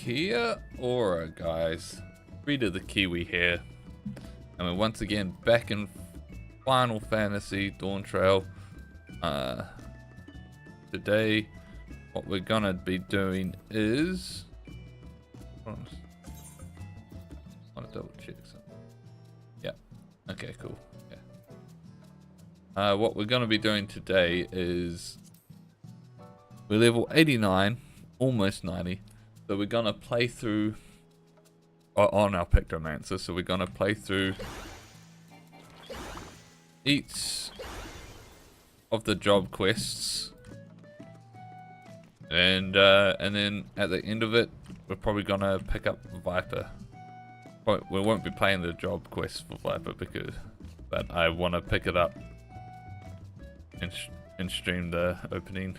Kia Ora, guys. Reader the Kiwi here. And we're once again back in Final Fantasy Dawntrail. Today, what we're gonna be doing is... I want to double check something. Yeah. Okay, cool. Yeah. What we're gonna be doing today is... we're level 89, almost 90. So we're gonna play through... on our Pictomancer, so we're gonna play through each of the job quests, and then at the end of it, we're probably gonna pick up Viper. We won't be playing the job quest for Viper but I want to pick it up and stream the opening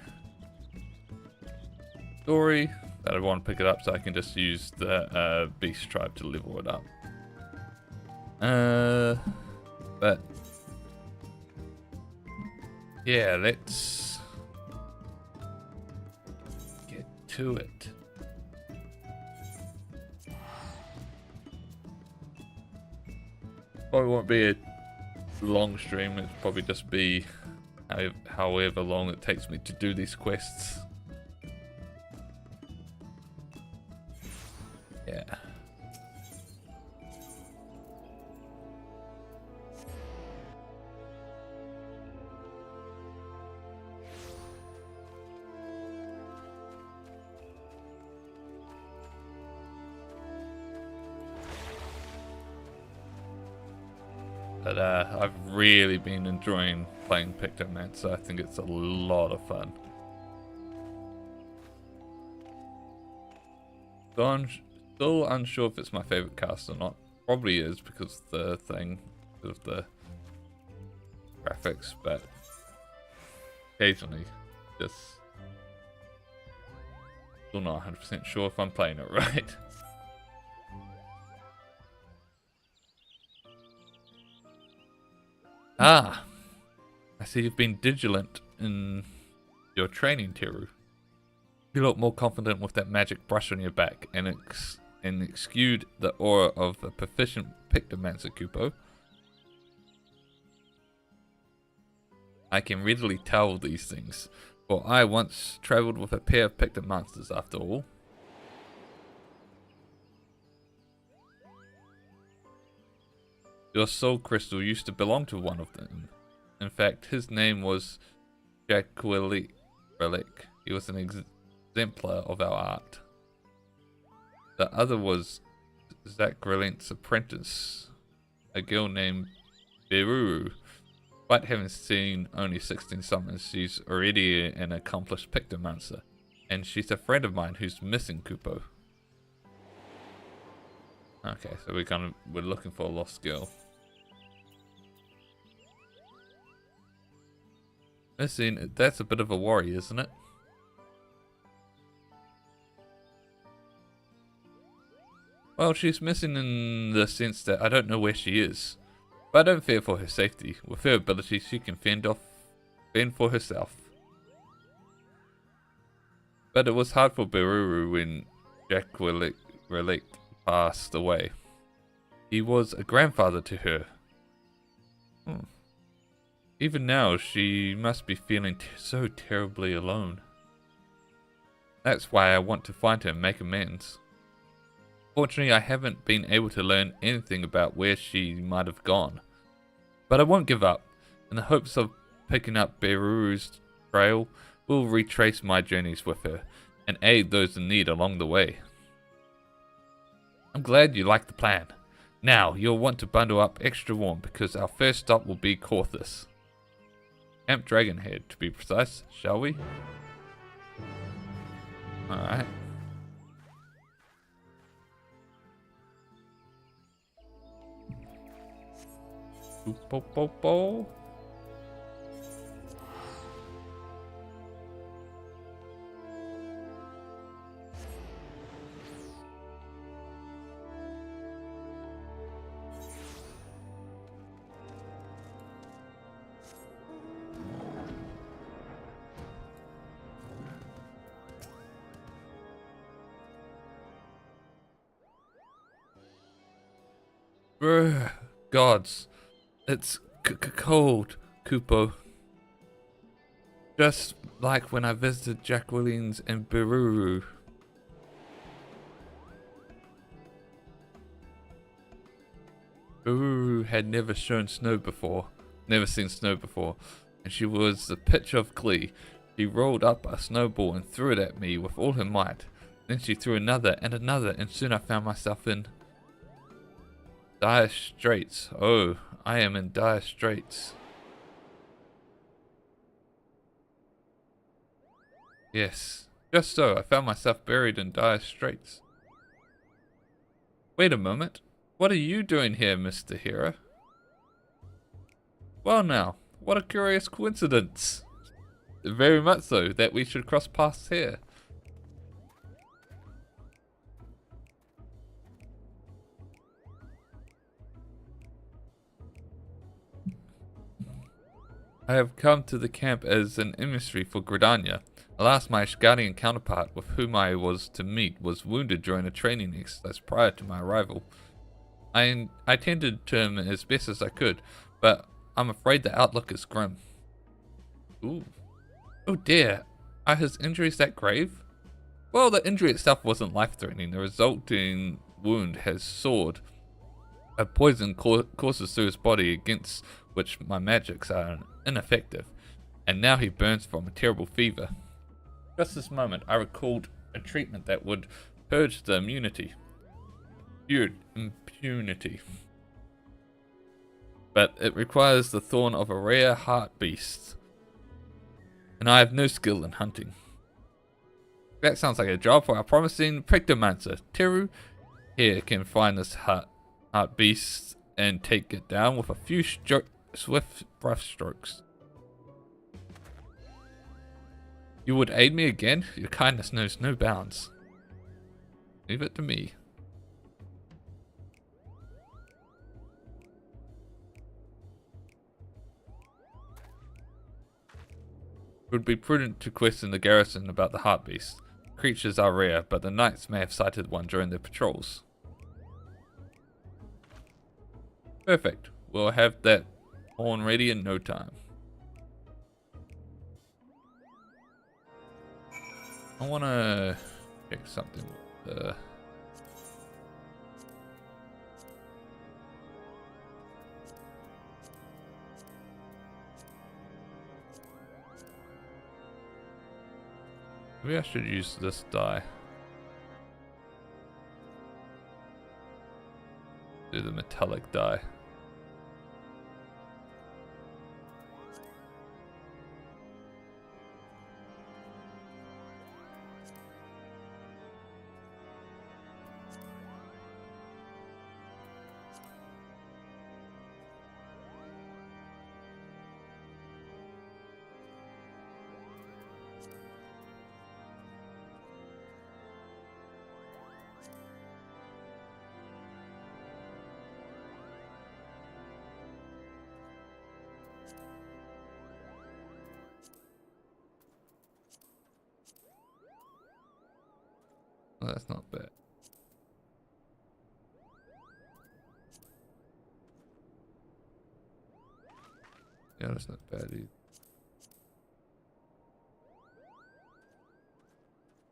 story. That I want to pick it up so I can just use the beast tribe to level it up. But yeah, let's get to it. Probably won't be a long stream. It'll probably just be however long it takes me to do these quests. Yeah. But I've really been enjoying playing Pictomancer. I think it's a lot of fun. So I'm still unsure if it's my favorite cast or not. Probably is because the thing of the graphics, but occasionally just still not 100% sure if I'm playing it right. Ah, I see you've been vigilant in your training, Teru. You look more confident with that magic brush on your back and exude the aura of a proficient Pictomancer, Kupo. I can readily tell these things, for I once travelled with a pair of Pictomancers after all. Your soul crystal used to belong to one of them. In fact, his name was Kiwi. He was an exemplar of our art. The other was Zachrilent's apprentice, a girl named Beruru. Despite having seen only 16 summons, she's already an accomplished Pictomancer, and she's a friend of mine who's missing, Kupo. Okay, so we're looking for a lost girl. Missing, that's a bit of a worry, isn't it? Well, she's missing in the sense that I don't know where she is. But I don't fear for her safety. With her abilities, she can fend for herself. But it was hard for Beruru when Relic passed away. He was a grandfather to her. Even now, she must be feeling so terribly alone. That's why I want to find her and make amends. Fortunately, I haven't been able to learn anything about where she might have gone. But I won't give up. In the hopes of picking up Beruru's trail, we'll retrace my journeys with her and aid those in need along the way. I'm glad you like the plan. Now, you'll want to bundle up extra warm because our first stop will be Corthus. Camp Dragonhead, to be precise, shall we? Alright. Bo. Brr, gods. It's cold, Kupo. Just like when I visited Jacqueline's in Biruru. Biruru had never seen snow before, and she was the pitch of glee. She rolled up a snowball and threw it at me with all her might. Then she threw another and another, and soon I found myself in dire straits. Oh, I am in dire straits. Yes, just so. I found myself buried in dire straits. Wait a moment. What are you doing here, Mr. Hero? Well now, what a curious coincidence. Very much so, that we should cross paths here. I have come to the camp as an emissary for Gridania. Alas, my Asgardian counterpart with whom I was to meet was wounded during a training exercise prior to my arrival. I tended to him as best as I could, but I'm afraid the outlook is grim. Ooh. Oh dear, are his injuries that grave? Well, the injury itself wasn't life-threatening. The resulting wound has soared. A poison courses through his body against which my magics are ineffective, and now he burns from a terrible fever. Just this moment, I recalled a treatment that would purge the impunity. But it requires the thorn of a rare heart beast, and I have no skill in hunting. That sounds like a job for our promising Pictomancer. Teru here can find this heart beast and take it down with a few swift brush strokes. You would aid me again? Your kindness knows no bounds. Leave it to me. It would be prudent to question the garrison about the heart beast. Creatures are rare, but the knights may have sighted one during their patrols. Perfect. We'll have that horn ready in no time. I want to check something with the... Maybe I should use this die. Do the metallic die. Well, that's not bad. Yeah, that's not bad either.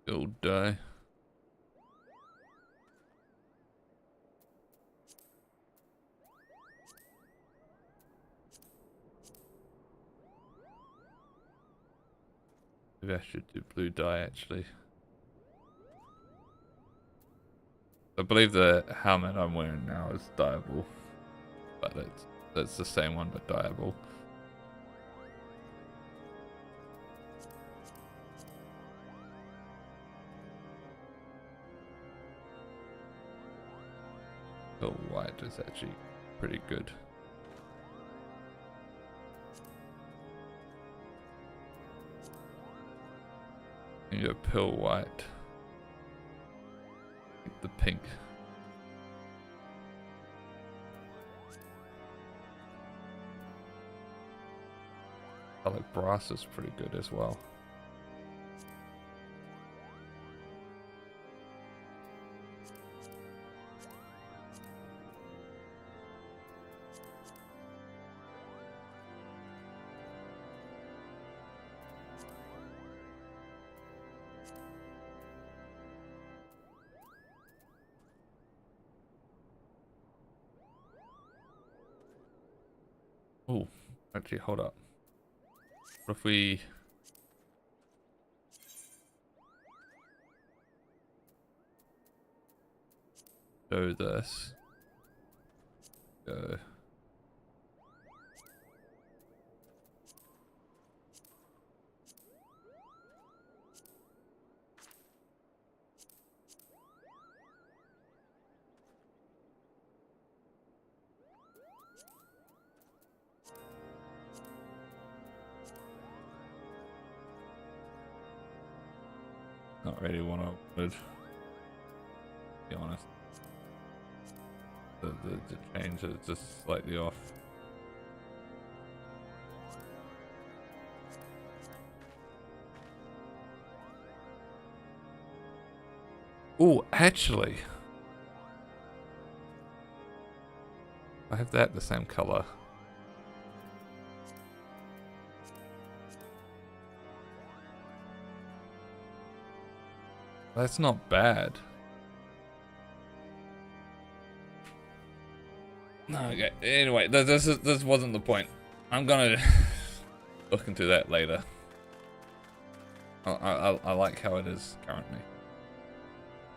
Gold die. Maybe I should do blue dye actually. I believe the helmet I'm wearing now is dyeable, but it's the same one but dyeable. The white is actually pretty good. You go pill white. The pink. I like brass is pretty good as well. Oh, actually, hold up. What if we... do this? Go. Not really what I would, to be honest. The change is just slightly off. Oh, actually, I have that the same color. That's not bad. No, okay. Anyway, this wasn't the point. I'm gonna look into that later. I like how it is currently.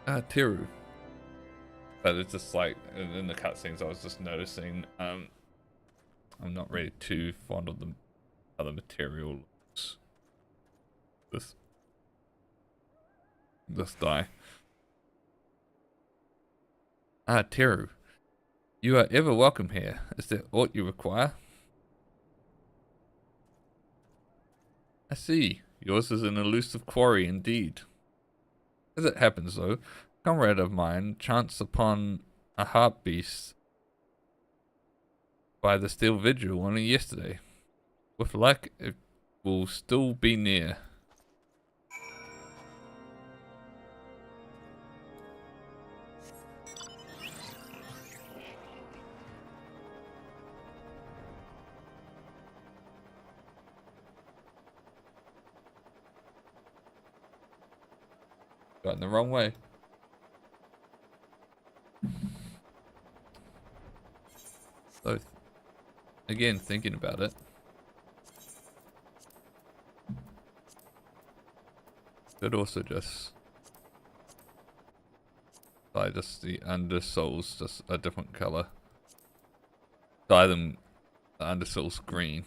Tiru. But it's just like in the cutscenes, I was just noticing. I'm not really too fond of the other material looks. This die. Tiru. You are ever welcome here. Is there aught you require? I see. Yours is an elusive quarry indeed. As it happens though, a comrade of mine chanced upon a harp beast by the steel vigil only yesterday. With luck, it will still be near. Got in the wrong way. So, again, thinking about it. Could also just dye just the undersoles just a different color. Dye them the undersoles green.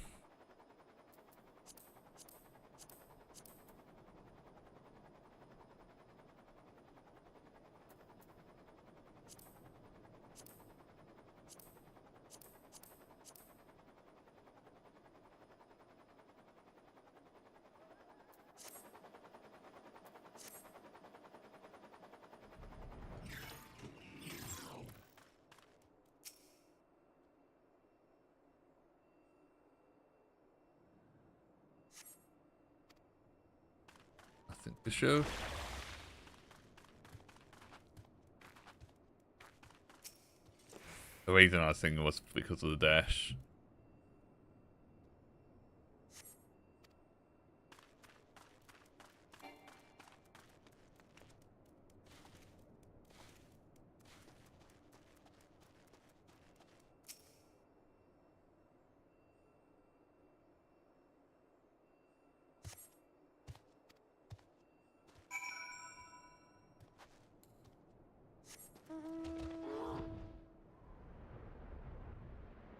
Nothing to show. The reason I was thinking was because of the dash.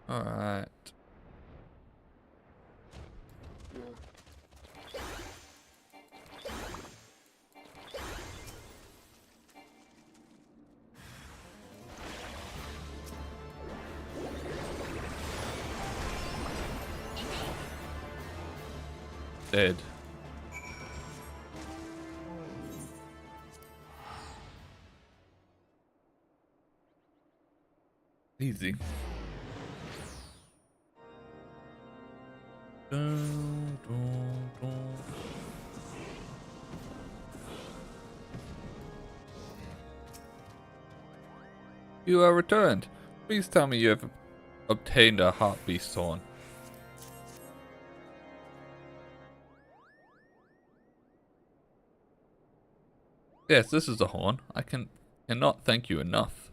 Alright. Dead. Easy. Dun, dun, dun. You are returned. Please tell me you have obtained a heart beast horn. Yes, this is a horn. I cannot thank you enough.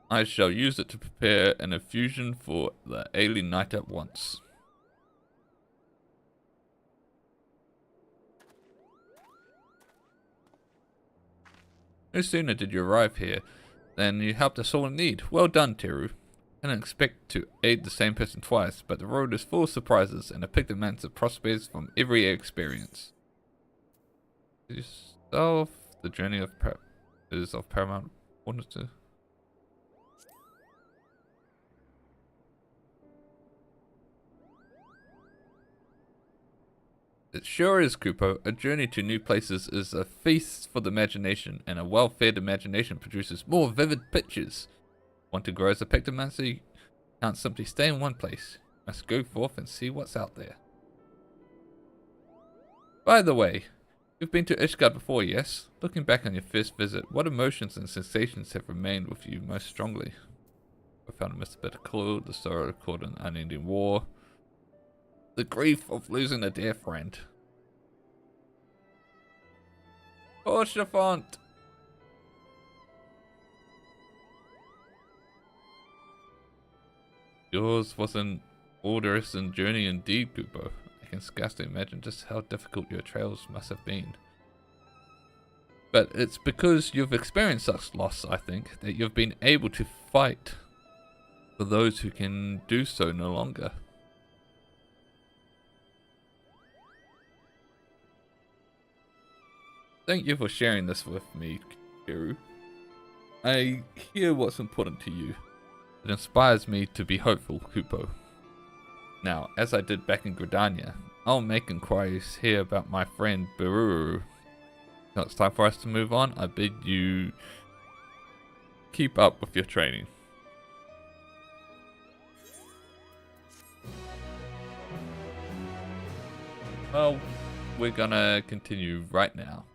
I shall use it to prepare an infusion for the alien night at once. No sooner did you arrive here than you helped us all in need. Well done, Teru. I didn't expect to aid the same person twice, but the road is full of surprises and a Pictomancer prospers from every experience. Yourself, the journey of is of paramount importance to. It sure is, Kupo. A journey to new places is a feast for the imagination, and a well-fed imagination produces more vivid pictures. Want to grow as a Pictomancer? You can't simply stay in one place. You must go forth and see what's out there. By the way, you've been to Ishgard before, yes? Looking back on your first visit, what emotions and sensations have remained with you most strongly? I found a missed bit of clue, the sorrow caught an unending war, the grief of losing a dear friend. Oh, Chiffant! Yours was an arduous journey indeed, Kupo. I can scarcely imagine just how difficult your trails must have been. But it's because you've experienced such loss, I think, that you've been able to fight for those who can do so no longer. Thank you for sharing this with me, Kiru. I hear what's important to you. It inspires me to be hopeful, Kupo. Now, as I did back in Gridania, I'll make inquiries here about my friend Bururu. Now it's time for us to move on. I bid you keep up with your training. Well, we're gonna continue right now.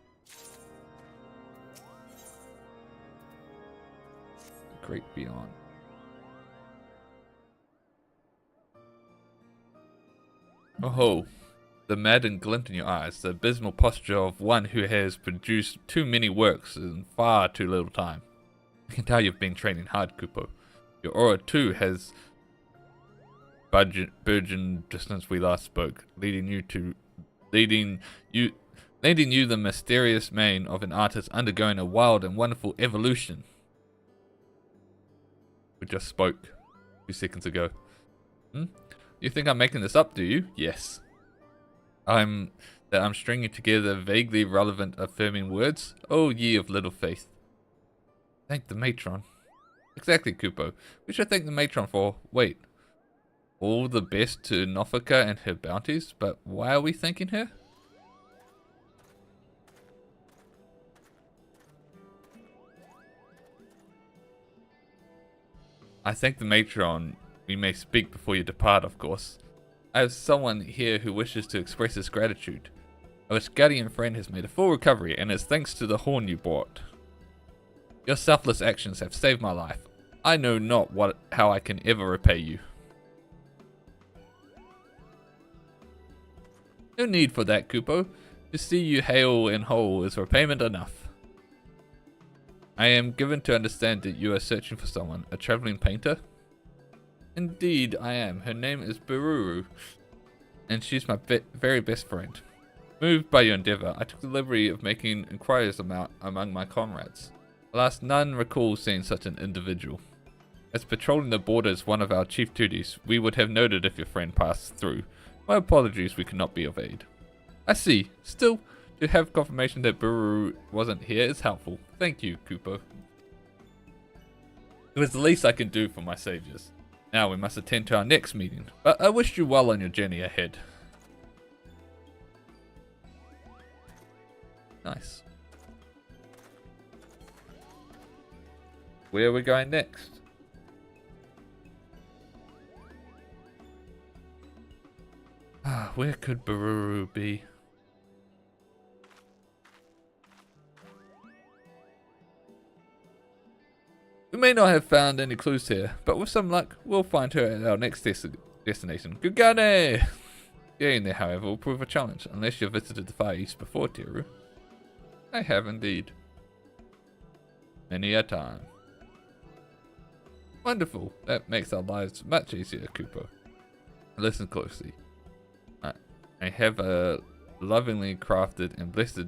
The Great Beyond. Oh, the maddened glint in your eyes, the abysmal posture of one who has produced too many works in far too little time. I can tell you've been training hard, Kupo. Your aura too has burgeoned just since we last spoke, leading you the mysterious mane of an artist undergoing a wild and wonderful evolution. We just spoke a few seconds ago. You think I'm making this up, do you? Yes. I'm stringing together vaguely relevant affirming words? Oh, ye of little faith. Thank the matron. Exactly, Kupo. We should thank the matron for, wait, all the best to Nofika and her bounties, but why are we thanking her? I thank the matron. We may speak before you depart, of course. I have someone here who wishes to express his gratitude. Our guardian friend has made a full recovery, and it's thanks to the horn you brought. Your selfless actions have saved my life. I know not how I can ever repay you. No need for that, Kupo. To see you hale and whole is repayment enough. I am given to understand that you are searching for someone, a traveling painter? Indeed, I am. Her name is Bururu, and she's my very best friend. Moved by your endeavor, I took the liberty of making inquiries among my comrades. Alas, none recall seeing such an individual. As patrolling the border is one of our chief duties, we would have noted if your friend passed through. My apologies, we could not be of aid. I see. Still, to have confirmation that Bururu wasn't here is helpful. Thank you, Kupo. It was the least I can do for my saviors. Now we must attend to our next meeting, but I wish you well on your journey ahead. Nice. Where are we going next? Where could Bururu be? We may not have found any clues here, but with some luck, we'll find her at our next destination. Gugane! Getting there, however, will prove a challenge, unless you've visited the Far East before, Teru. I have indeed. Many a time. Wonderful. That makes our lives much easier, Cooper. Listen closely. I have a lovingly crafted and blessed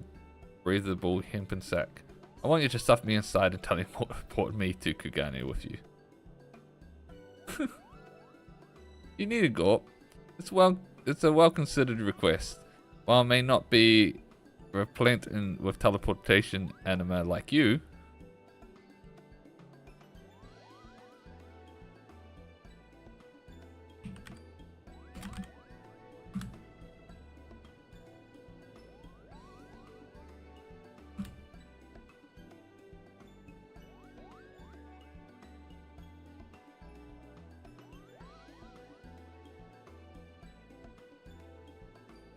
breathable hempen sack. I want you to stuff me inside and teleport me to Kugane with you. You need a Gorp. It's a well-considered request. While I may not be replete with teleportation anima like you,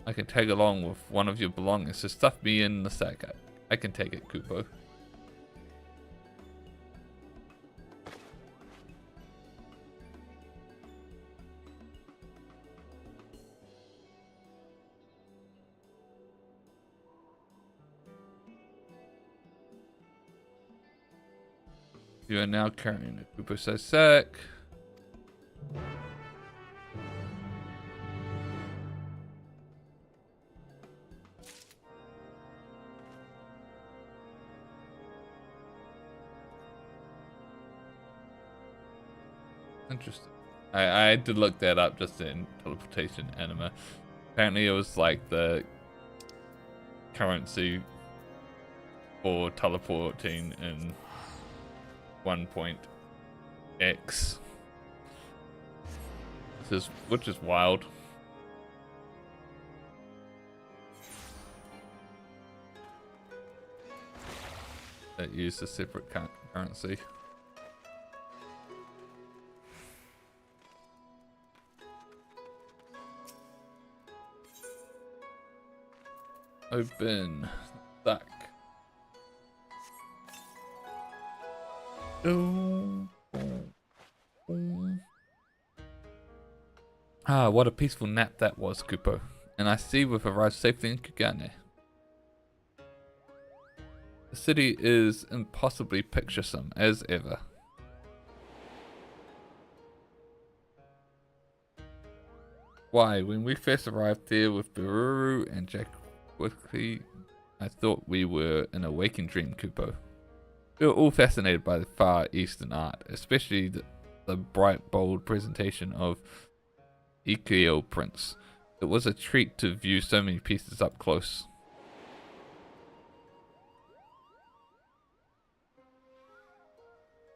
I can tag along with one of your belongings, so stuff me in the sack. I can take it, Kupo. You are now carrying a Kupo sack. Interesting. I did look that up just in teleportation anima. Apparently it was like the currency for teleporting in 1.x. Which is wild. That used a separate currency. Open sack. Ah, what a peaceful nap that was, Kupo. And I see we've arrived safely in Kugane. The city is impossibly picturesome, as ever. Why, when we first arrived there with Bururu and Jack Quickly, I thought we were in a waking dream, Kupo. We were all fascinated by the Far Eastern art, especially the bright, bold presentation of Ikkyo prints. It was a treat to view so many pieces up close.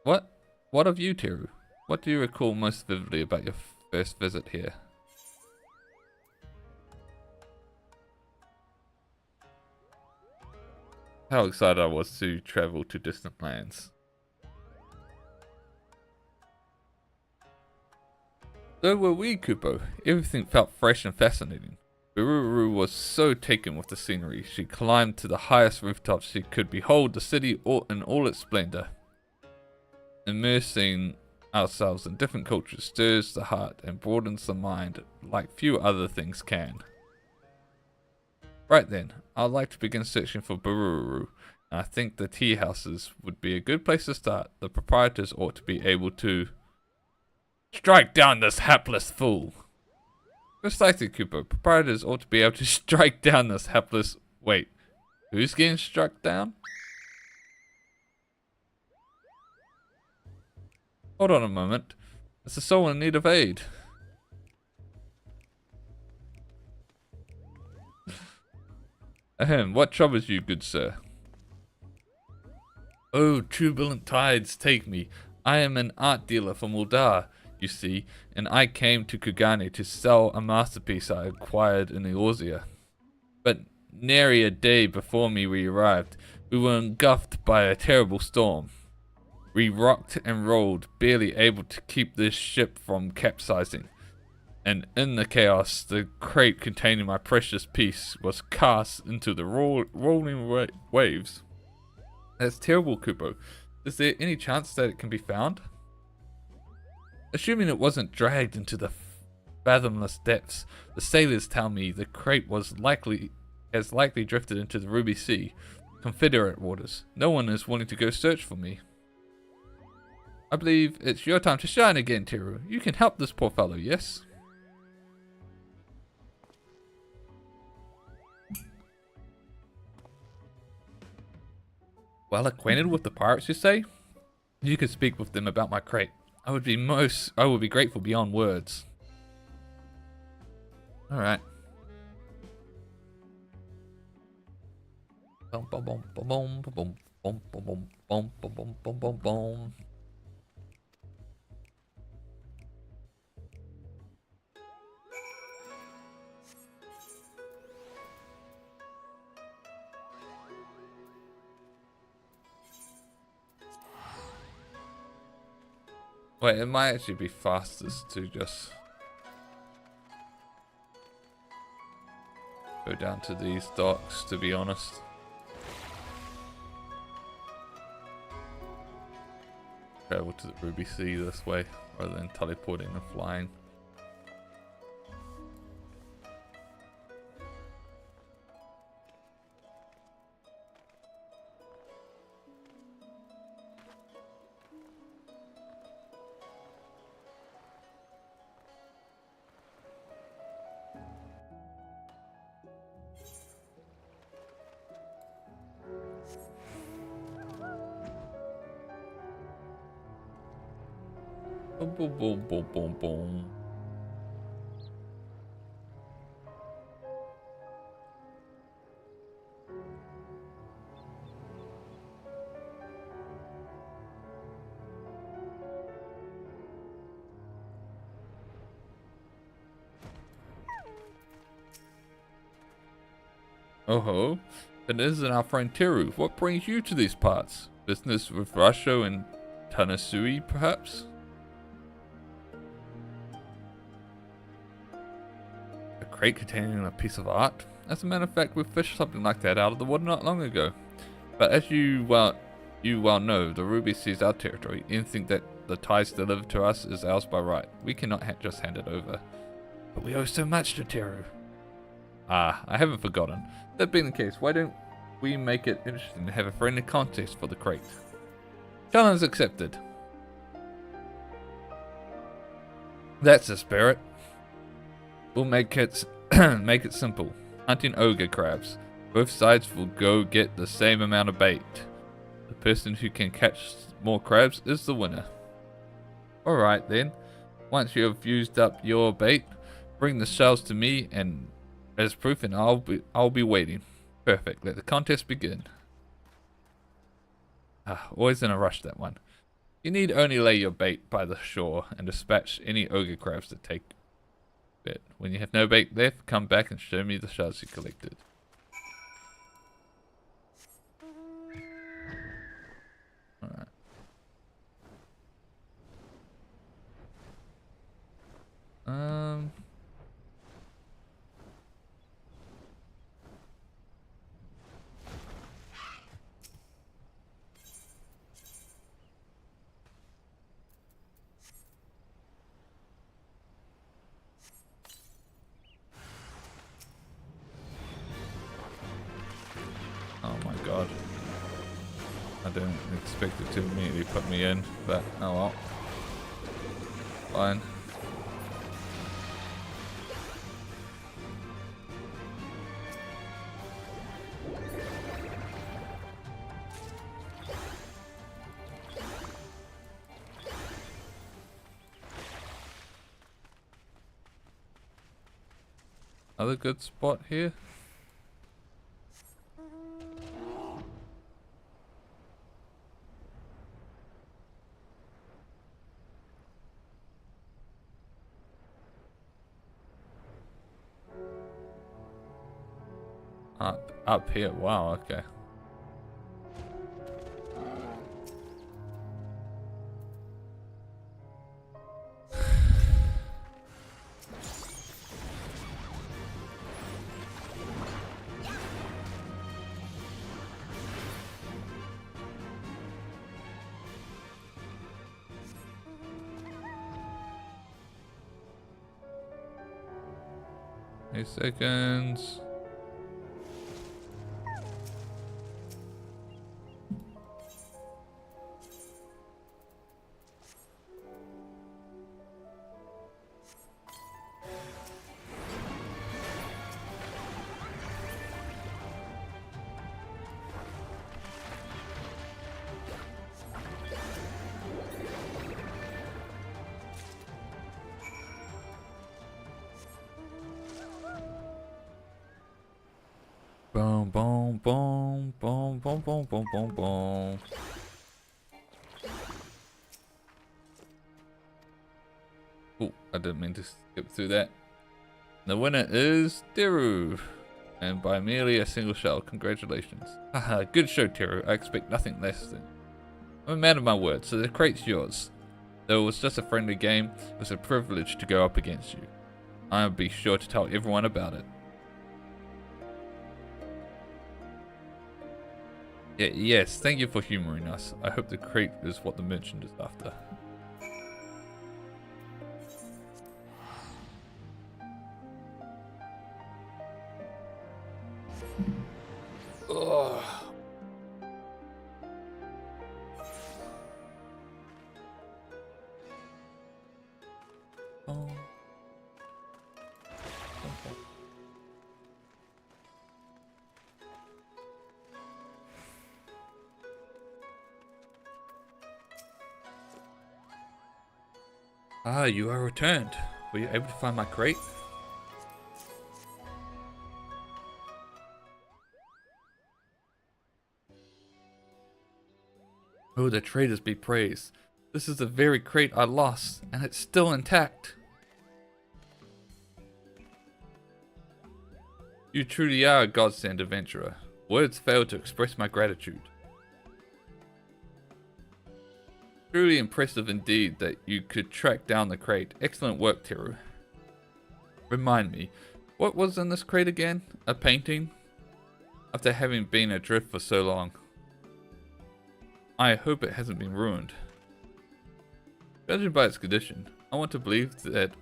What of you, Teru? What do you recall most vividly about your first visit here? How excited I was to travel to distant lands. So were we, Kupo. Everything felt fresh and fascinating. Bururu was so taken with the scenery, she climbed to the highest rooftops she could behold the city in all its splendor. Immersing ourselves in different cultures stirs the heart and broadens the mind like few other things can. Right then, I'd like to begin searching for Bururu, and I think the tea houses would be a good place to start. The proprietors ought to be able to strike down this hapless fool. Precisely, Kupo. Proprietors ought to be able to strike down this hapless... Wait, who's getting struck down? Hold on a moment. It's a soul in need of aid. Ahem, what troubles you, good sir? Oh, turbulent tides take me. I am an art dealer from Uldar, you see, and I came to Kugane to sell a masterpiece I acquired in Eorzea. But nary a day before we arrived, we were engulfed by a terrible storm. We rocked and rolled, barely able to keep this ship from capsizing. And in the chaos, the crate containing my precious piece was cast into the rolling waves. That's terrible, Kupo. Is there any chance that it can be found? Assuming it wasn't dragged into the fathomless depths, the sailors tell me the crate has likely drifted into the Ruby Sea, Confederate waters. No one is willing to go search for me. I believe it's your time to shine again, Teru. You can help this poor fellow, yes? Well acquainted with the pirates, you say? You could speak with them about my crate. I would be grateful beyond words. Alright. Boom, boom, boom, boom, boom, boom, boom, boom, boom, boom, boom, boom, boom, boom. Wait, it might actually be fastest to just go down to these docks, to be honest. Travel to the Ruby Sea this way, rather than teleporting and flying. Boom, boom, boom, boom, boom, boom. Oh-ho, it isn't our friend Teru. What brings you to these parts? Business with Rasho and Tanasui, perhaps? A crate containing a piece of art? As a matter of fact, we fished something like that out of the water not long ago. But as you well know, the Ruby Sea is our territory. Anything that the tides deliver to us is ours by right. We cannot just hand it over. But we owe so much to Teru. Ah, I haven't forgotten. That being the case, why don't we make it interesting to have a friendly contest for the crate? Challenge accepted. That's the spirit. We'll make it make it simple. Hunting ogre crabs. Both sides will go get the same amount of bait. The person who can catch more crabs is the winner. Alright then. Once you have used up your bait, bring the shells to me and as proof, and I'll be waiting. Perfect. Let the contest begin. Always in a rush, that one. You need only lay your bait by the shore and dispatch any ogre crabs that take it. When you have no bait left, come back and show me the shells you collected. Alright. Oh my god. I didn't expect it to immediately put me in, but oh well. Fine. Another good spot here. Up here. Wow, okay. Eight seconds. boom, boom, boom, boom. Oh, I didn't mean to skip through that. The winner is Teru, and by merely a single shell. Congratulations. Haha, good show, Teru. I expect nothing less than. I'm a man of my word, so the crate's yours. Though it was just a friendly game, it was a privilege to go up against you. I'll be sure to tell everyone about it. Yes, thank you for humoring us. I hope the crate is what the merchant is after. Ugh. Oh. Ah, you are returned. Were you able to find my crate? Oh, the traders be praised. This is the very crate I lost, and it's still intact. You truly are a godsend adventurer. Words fail to express my gratitude. Truly impressive indeed that you could track down the crate. Excellent work, Teru. Remind me, what was in this crate again? A painting? After having been adrift for so long. I hope it hasn't been ruined. Judging by its condition, I want to believe that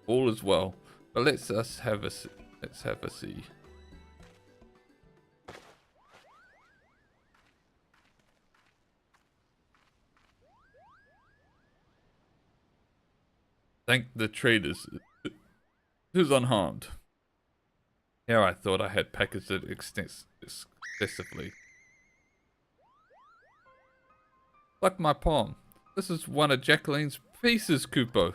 all is well, but let's have a see. Thank the traders. Who's unharmed? Here I thought I had packaged it excessively. Like my palm. This is one of Jacqueline's pieces, Kupo.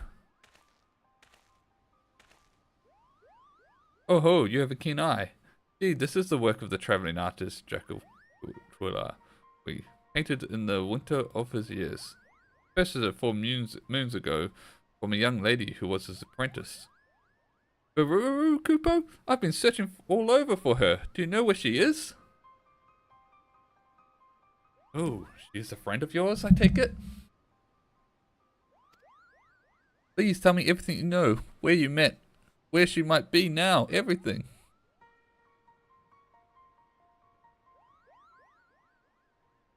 Oh ho, you have a keen eye. Gee, this is the work of the traveling artist, Jacqueline. We painted in the winter of his years. Purchased it 4 moons ago from a young lady who was his apprentice. Kupo? I've been searching all over for her. Do you know where she is? Oh, she's a friend of yours, I take it? Please tell me everything you know. Where you met. Where she might be now. Everything.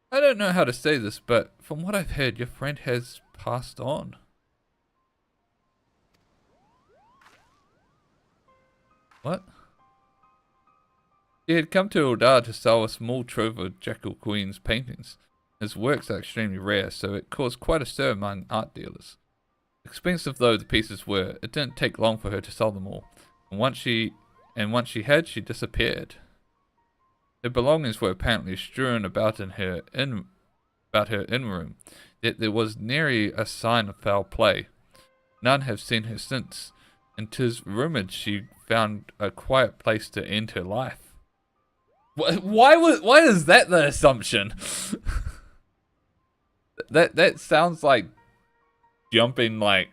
I don't know how to say this, but from what I've heard, your friend has passed on. What? He had come to Eldar to sell a small trove of Jackal Queen's paintings. His works are extremely rare, so it caused quite a stir among art dealers. Expensive though the pieces were, it didn't take long for her to sell them all. And once she had, she disappeared. Her belongings were apparently strewn about her in room, yet there was nary a sign of foul play. None have seen her since, and 'tis rumored she found a quiet place to end her life. Why is that the assumption? that sounds like jumping to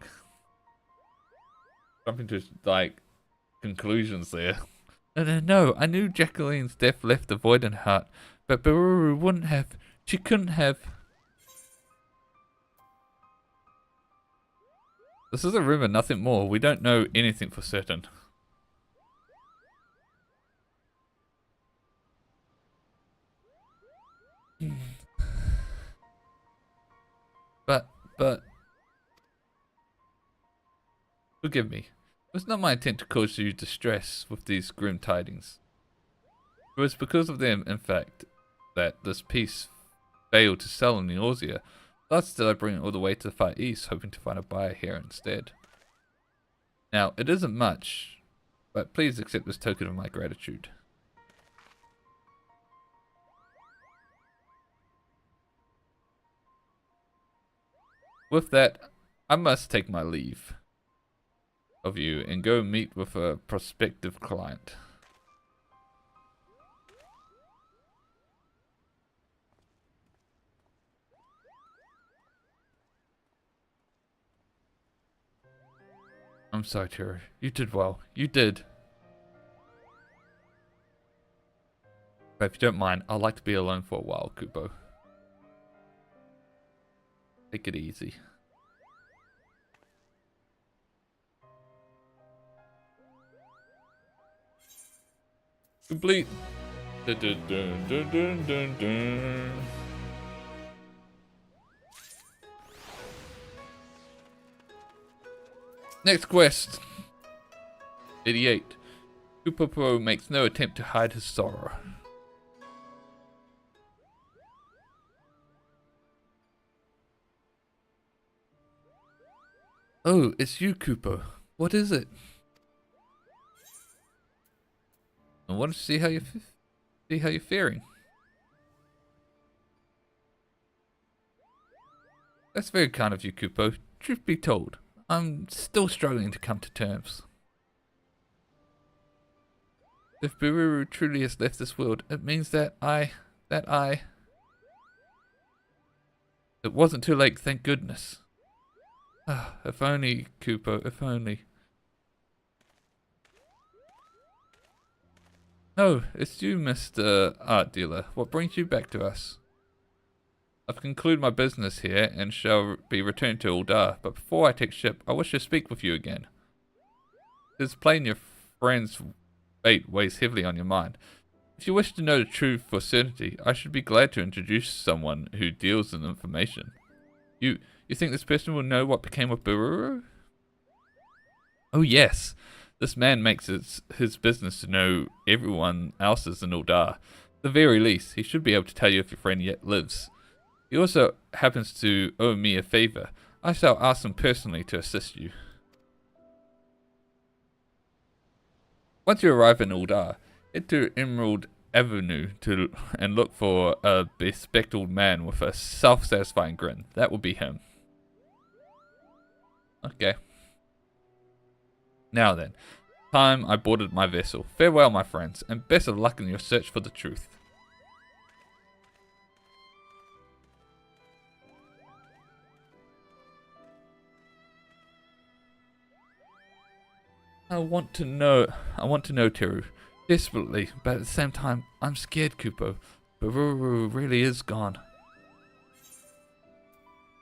like conclusions there. No, I knew Jacqueline's death left a void in her heart, but Baruru wouldn't have. She couldn't have. This is a rumor, nothing more. We don't know anything for certain. But forgive me. It was not my intent to cause you distress with these grim tidings. It was because of them, in fact, that this piece failed to sell in Neosia. Thus did I bring it all the way to the Far East, hoping to find a buyer here instead. Now, it isn't much, but please accept this token of my gratitude. With that, I must take my leave of you and go meet with a prospective client. I'm sorry, Tiro. You did well. You did. But if you don't mind, I'd like to be alone for a while, Kupo. Take it easy. Complete. Dun, dun, dun, dun, dun, dun, dun. Next quest. 88. Kupo makes no attempt to hide his sorrow. Oh, it's you, Kupo. What is it? I want to see how you're faring. That's very kind of you, Kupo. Truth be told, I'm still struggling to come to terms. If Bururu truly has left this world, it means that it wasn't too late, thank goodness. Ah, if only, Kupo, if only. Oh, it's you, Mr. Art Dealer. What brings you back to us? I've concluded my business here and shall be returned to Uldar, but before I take ship, I wish to speak with you again. It is plain your friend's fate weighs heavily on your mind. If you wish to know the truth for certainty, I should be glad to introduce someone who deals in information. You think this person will know what became of Bururu? Oh yes. This man makes it his business to know everyone else's in Uldar. At the very least, he should be able to tell you if your friend yet lives. He also happens to owe me a favor. I shall ask him personally to assist you. Once you arrive in Uldar, head to Emerald Avenue and look for a bespectacled man with a self-satisfying grin. That will be him. Okay. Now then, time I boarded my vessel. Farewell, my friends, and best of luck in your search for the truth. I want to know, Teru, desperately, but at the same time, I'm scared, Kupo. Bururu really is gone.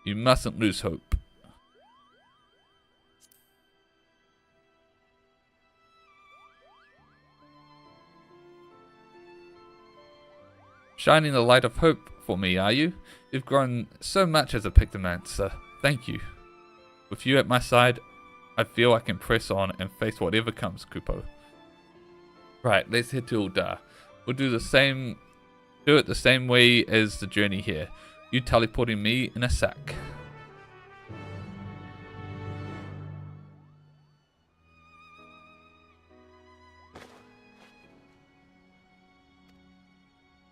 You mustn't lose hope. Shining the light of hope for me, are you? You've grown so much as a Pictomancer. Thank you. With you at my side, I feel I can press on and face whatever comes, Kupo. Right, let's head to Uldar. We'll do it the same way as the journey here. You teleporting me in a sack.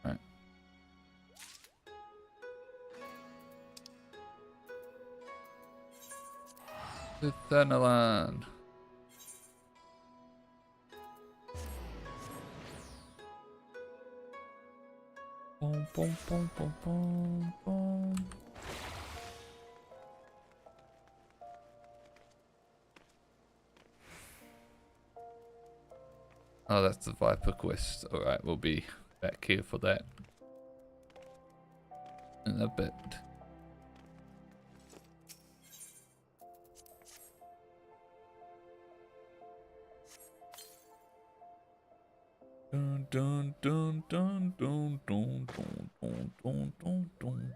Right. The Thanalan. Boom, boom, boom, boom, boom, boom. Oh, that's the Viper quest. Alright, we'll be back here for that in a bit. Dun, dun, dun, dun, dun, dun, dun, dun, dun, dun, dun.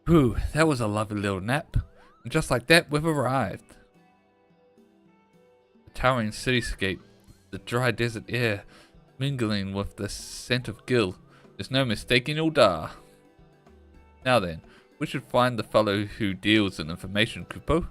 Whew, that was a lovely little nap. And just like that, we've arrived. The towering cityscape, the dry desert air, mingling with the scent of Gil. There's no mistaking Uldar. Now then, we should find the fellow who deals in information, Kupo.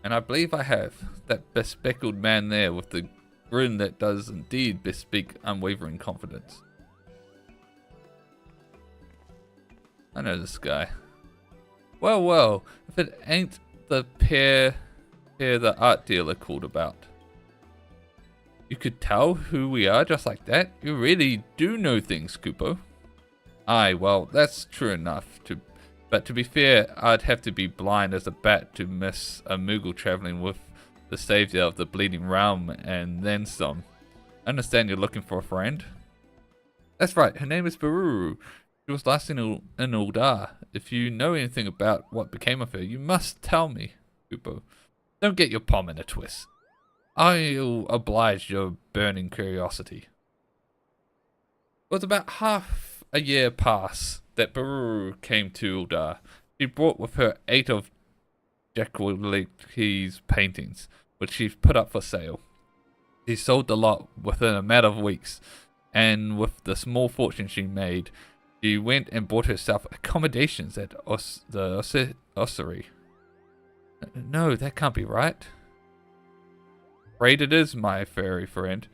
And I believe I have. That bespectacled man there with the grin that does indeed bespeak unwavering confidence. I know this guy. Well, well, if If it ain't the pair the art dealer called about. You could tell who we are just like that? You really do know things, Kupo. Aye, well, that's true enough. But to be fair, I'd have to be blind as a bat to miss a Moogle travelling with the savior of the Bleeding Realm and then some. I understand you're looking for a friend? That's right, her name is Baruru. She was last in Uldar. If you know anything about what became of her, you must tell me, Kupo. Don't get your palm in a twist. I'll oblige your burning curiosity. It was about half a year past that Baruru came to Uldar. She brought with her 8 of Jacqueline's paintings, which she put up for sale. She sold the lot within a matter of weeks, and with the small fortune she made, she went and bought herself accommodations at the ossuary. No, that can't be right. Afraid it is, my furry friend.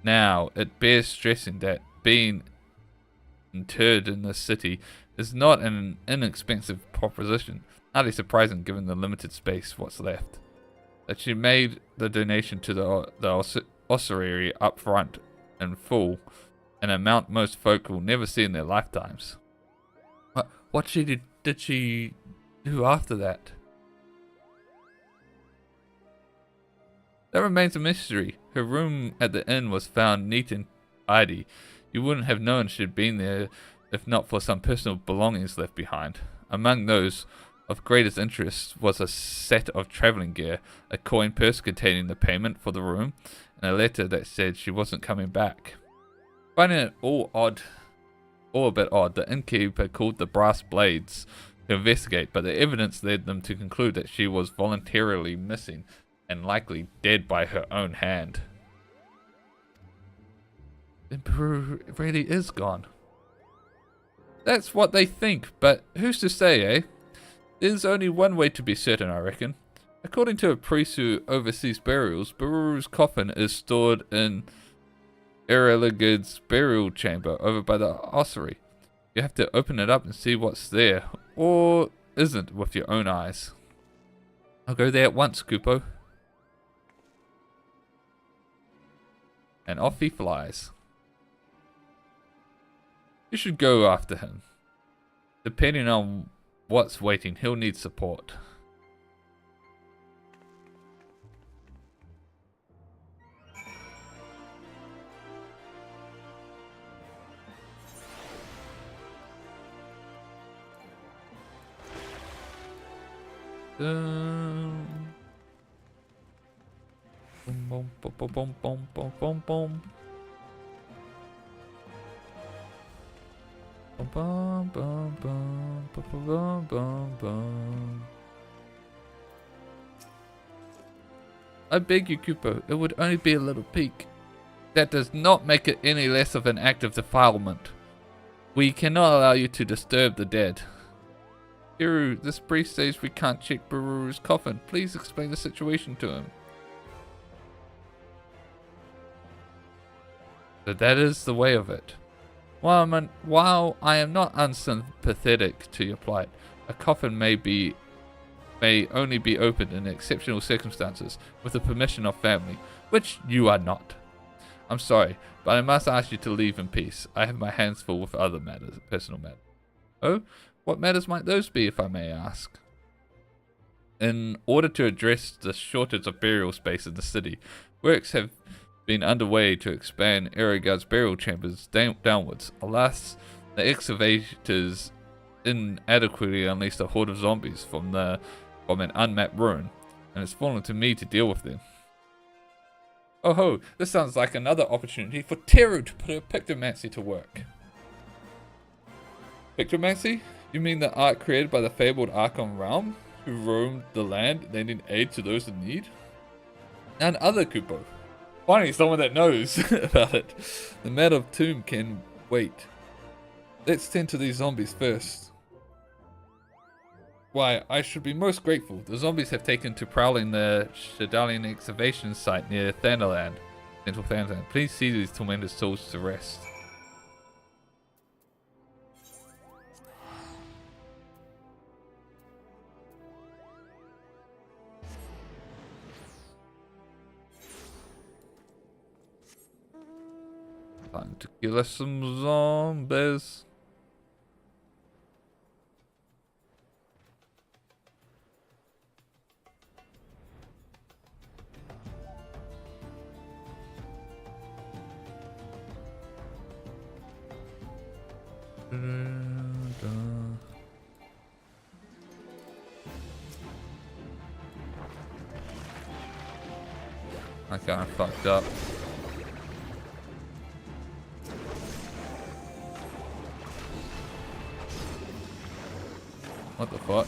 Now, it bears stressing that being interred in this city is not an inexpensive proposition, hardly surprising given the limited space what's left. That she made the donation to the ossuary up front in full, an amount most folk will never see in their lifetimes. What did she do after that? That remains a mystery. Her room at the inn was found neat and tidy. You wouldn't have known she'd been there if not for some personal belongings left behind. Among those of greatest interest was a set of travelling gear, a coin purse containing the payment for the room, and a letter that said she wasn't coming back. Finding it all a bit odd, the innkeeper called the Brass Blades to investigate, but the evidence led them to conclude that she was voluntarily missing and likely dead by her own hand. Then Peru really is gone. That's what they think, but who's to say, eh? There's only one way to be certain, I reckon. According to a priest who oversees burials, Baruru's coffin is stored in Eraligid's burial chamber over by the ossuary. You have to open it up and see what's there, or isn't, with your own eyes. I'll go there at once, Kupo. And off he flies. You should go after him. Depending on what's waiting, he'll need support. Boom, boom, boom, boom, boom, boom, boom, boom, boom. Boom, boom, boom, boom, boom, boom, boom, boom. I beg you, Kupo, it would only be a little peek. That does not make it any less of an act of defilement. We cannot allow you to disturb the dead. Hiru, this priest says we can't check Baruru's coffin. Please explain the situation to him. So that is the way of it. While I am not unsympathetic to your plight, a coffin may only be opened in exceptional circumstances with the permission of family, which you are not. I'm sorry, but I must ask you to leave in peace. I have my hands full with other matters, personal matters. Oh? What matters might those be, if I may ask? In order to address the shortage of burial space in the city, works have been underway to expand Eragad's burial chambers downwards. Alas, the excavators inadequately unleashed a horde of zombies from an unmapped ruin, and it's fallen to me to deal with them. Oh ho, this sounds like another opportunity for Teru to put her Pictomancer to work. Pictomancer? You mean the art created by the fabled Archon Realm, who roamed the land lending aid to those in need? None other, Kupo. Finally, someone that knows about it. The matter of tomb can wait. Let's tend to these zombies first. Why, I should be most grateful. The zombies have taken to prowling the Shadalian excavation site near Thanaland, Central Thanaland. Please see these tormented souls to rest. Time to kill us some zombies. I kinda fucked up. What the fuck?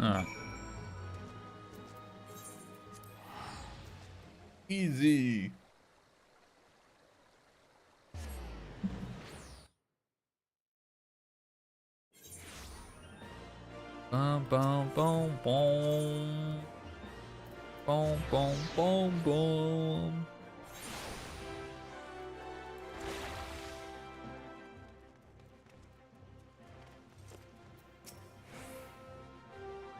Alright. Easy. Boom, boom, boom, boom. Boom, boom, boom, boom.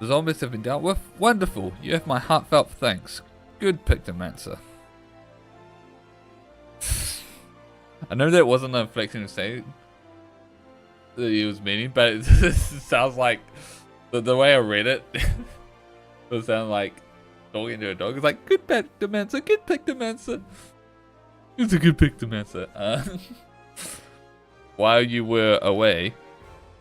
The zombies have been dealt with? Wonderful! You have my heartfelt thanks. Good Pictomancer. I know that wasn't an inflection to say that he was meaning, but it sounds like the way I read it, it sounded like talking to a dog. It's like, good Pictomancer, good Pictomancer. It's a good Pictomancer. While you were away,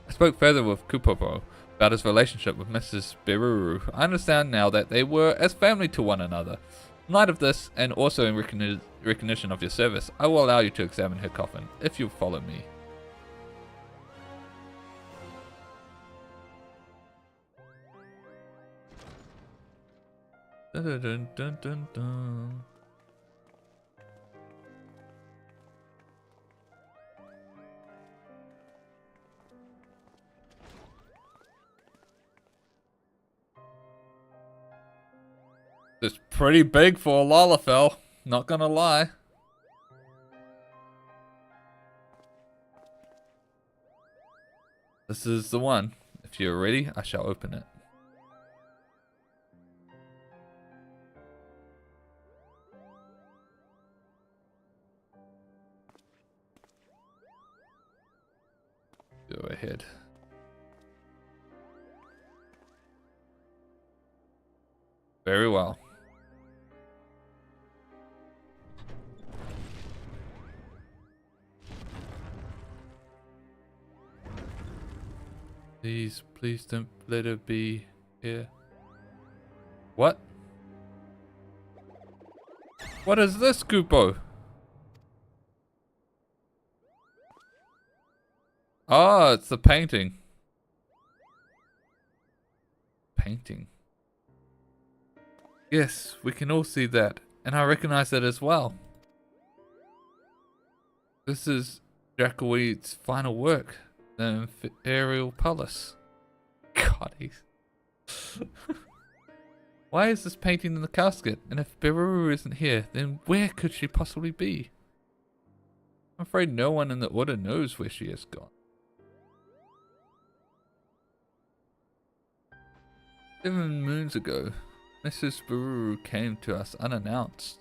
I spoke further with Kupopo about his relationship with Mrs. Biruru. I understand now that they were as family to one another. In light of this, and also in recognition of your service, I will allow you to examine her coffin, if you'll follow me. Dun, dun, dun, dun, dun. It's pretty big for a Lalafell, not gonna lie. This is the one. If you're ready, I shall open it. Go ahead. Very well. Please don't let her be here. What? What is this, Kupo? Oh, it's the painting. Painting. Yes, we can all see that, and I recognize it as well. This is Jackalweed's final work, the Imperial Palace. God, he's... Why is this painting in the casket? And if Biruru isn't here, then where could she possibly be? I'm afraid no one in the order knows where she has gone. 7 moons ago, Mrs. Biruru came to us unannounced.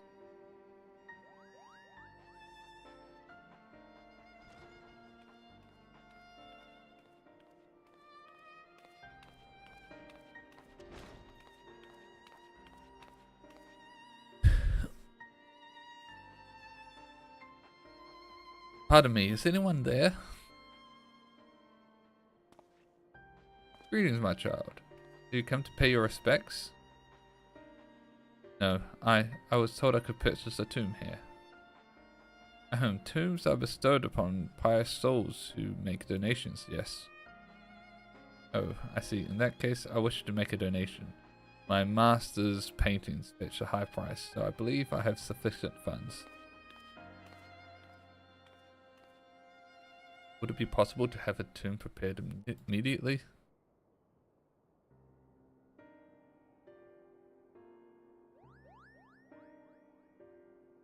Pardon me, is anyone there? Greetings, my child. Do you come to pay your respects? No, I was told I could purchase a tomb here. Tombs are bestowed upon pious souls who make donations, yes. Oh, I see. In that case, I wish to make a donation. My master's paintings fetch a high price, so I believe I have sufficient funds. Would it be possible to have a tomb prepared immediately?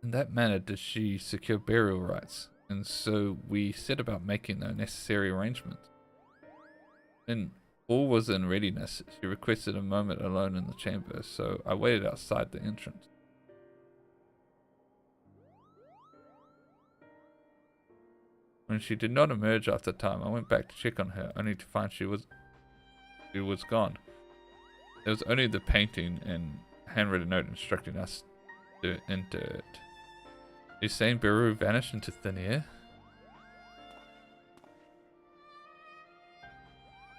In that manner did she secure burial rights, and so we set about making the necessary arrangements. When all was in readiness, she requested a moment alone in the chamber, so I waited outside the entrance. When she did not emerge after time, I went back to check on her, only to find she was gone. There was only the painting and handwritten note instructing us to enter it. Are you saying Beru vanished into thin air?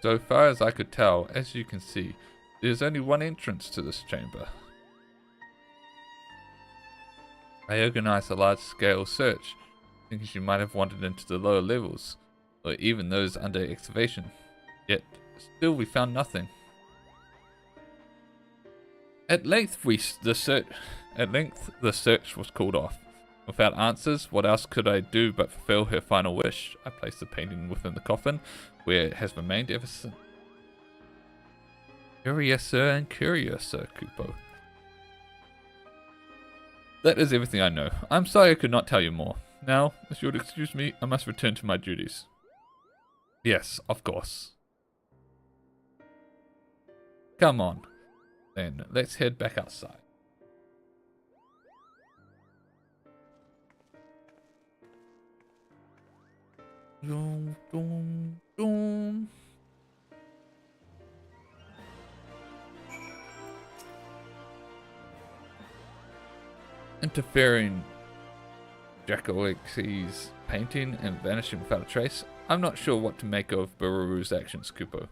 So far as I could tell, as you can see, there's only one entrance to this chamber. I organized a large-scale search, thinking she might have wandered into the lower levels, or even those under excavation. Yet, still we found nothing. At length the search was called off. Without answers, what else could I do but fulfill her final wish? I placed the painting within the coffin, where it has remained ever since. Curiouser and curiouser, Kupo. That is everything I know. I'm sorry I could not tell you more. Now, if you would excuse me, I must return to my duties. Yes, of course. Come on. Then, let's head back outside. Dum, dum, dum. Interfering Jackalex's painting and vanishing without a trace. I'm not sure what to make of Bururu's actions, Kupo.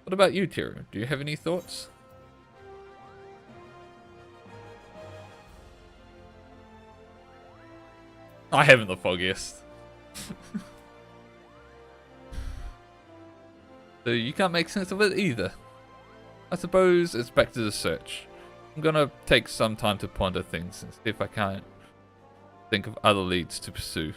What about you, Teru? Do you have any thoughts? I haven't the foggiest. So you can't make sense of it either. I suppose it's back to the search. I'm gonna take some time to ponder things and see if I can't think of other leads to pursue.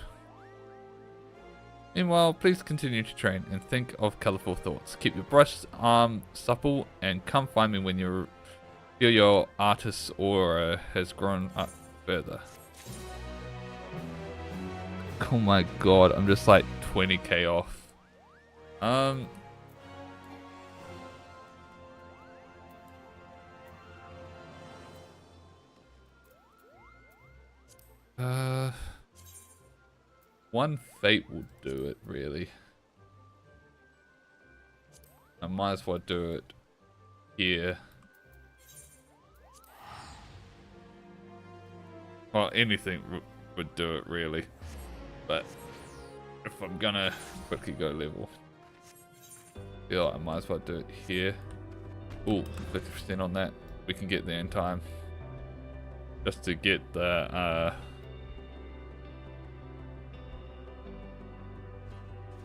Meanwhile, please continue to train and think of colourful thoughts. Keep your brush arm supple and come find me when you feel your artist's aura has grown up further. Oh my god, I'm just like 20k off. One fate will do it, really. I might as well do it here. Well, anything would do it, really. But if I'm gonna quickly go level, I feel like I might as well do it here. Ooh, 50% on that. We can get there in time. Just to get the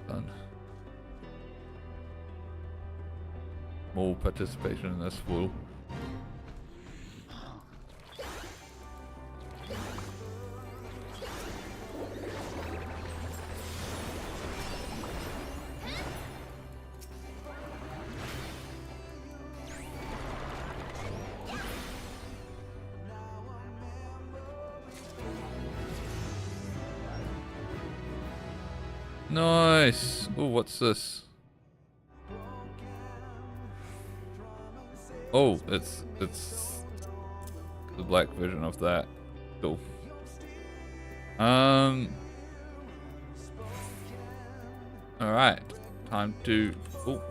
done. More participation in this will. Nice. Oh, what's this? Oh, it's the black version of that. Cool. All right. Time to. Oh.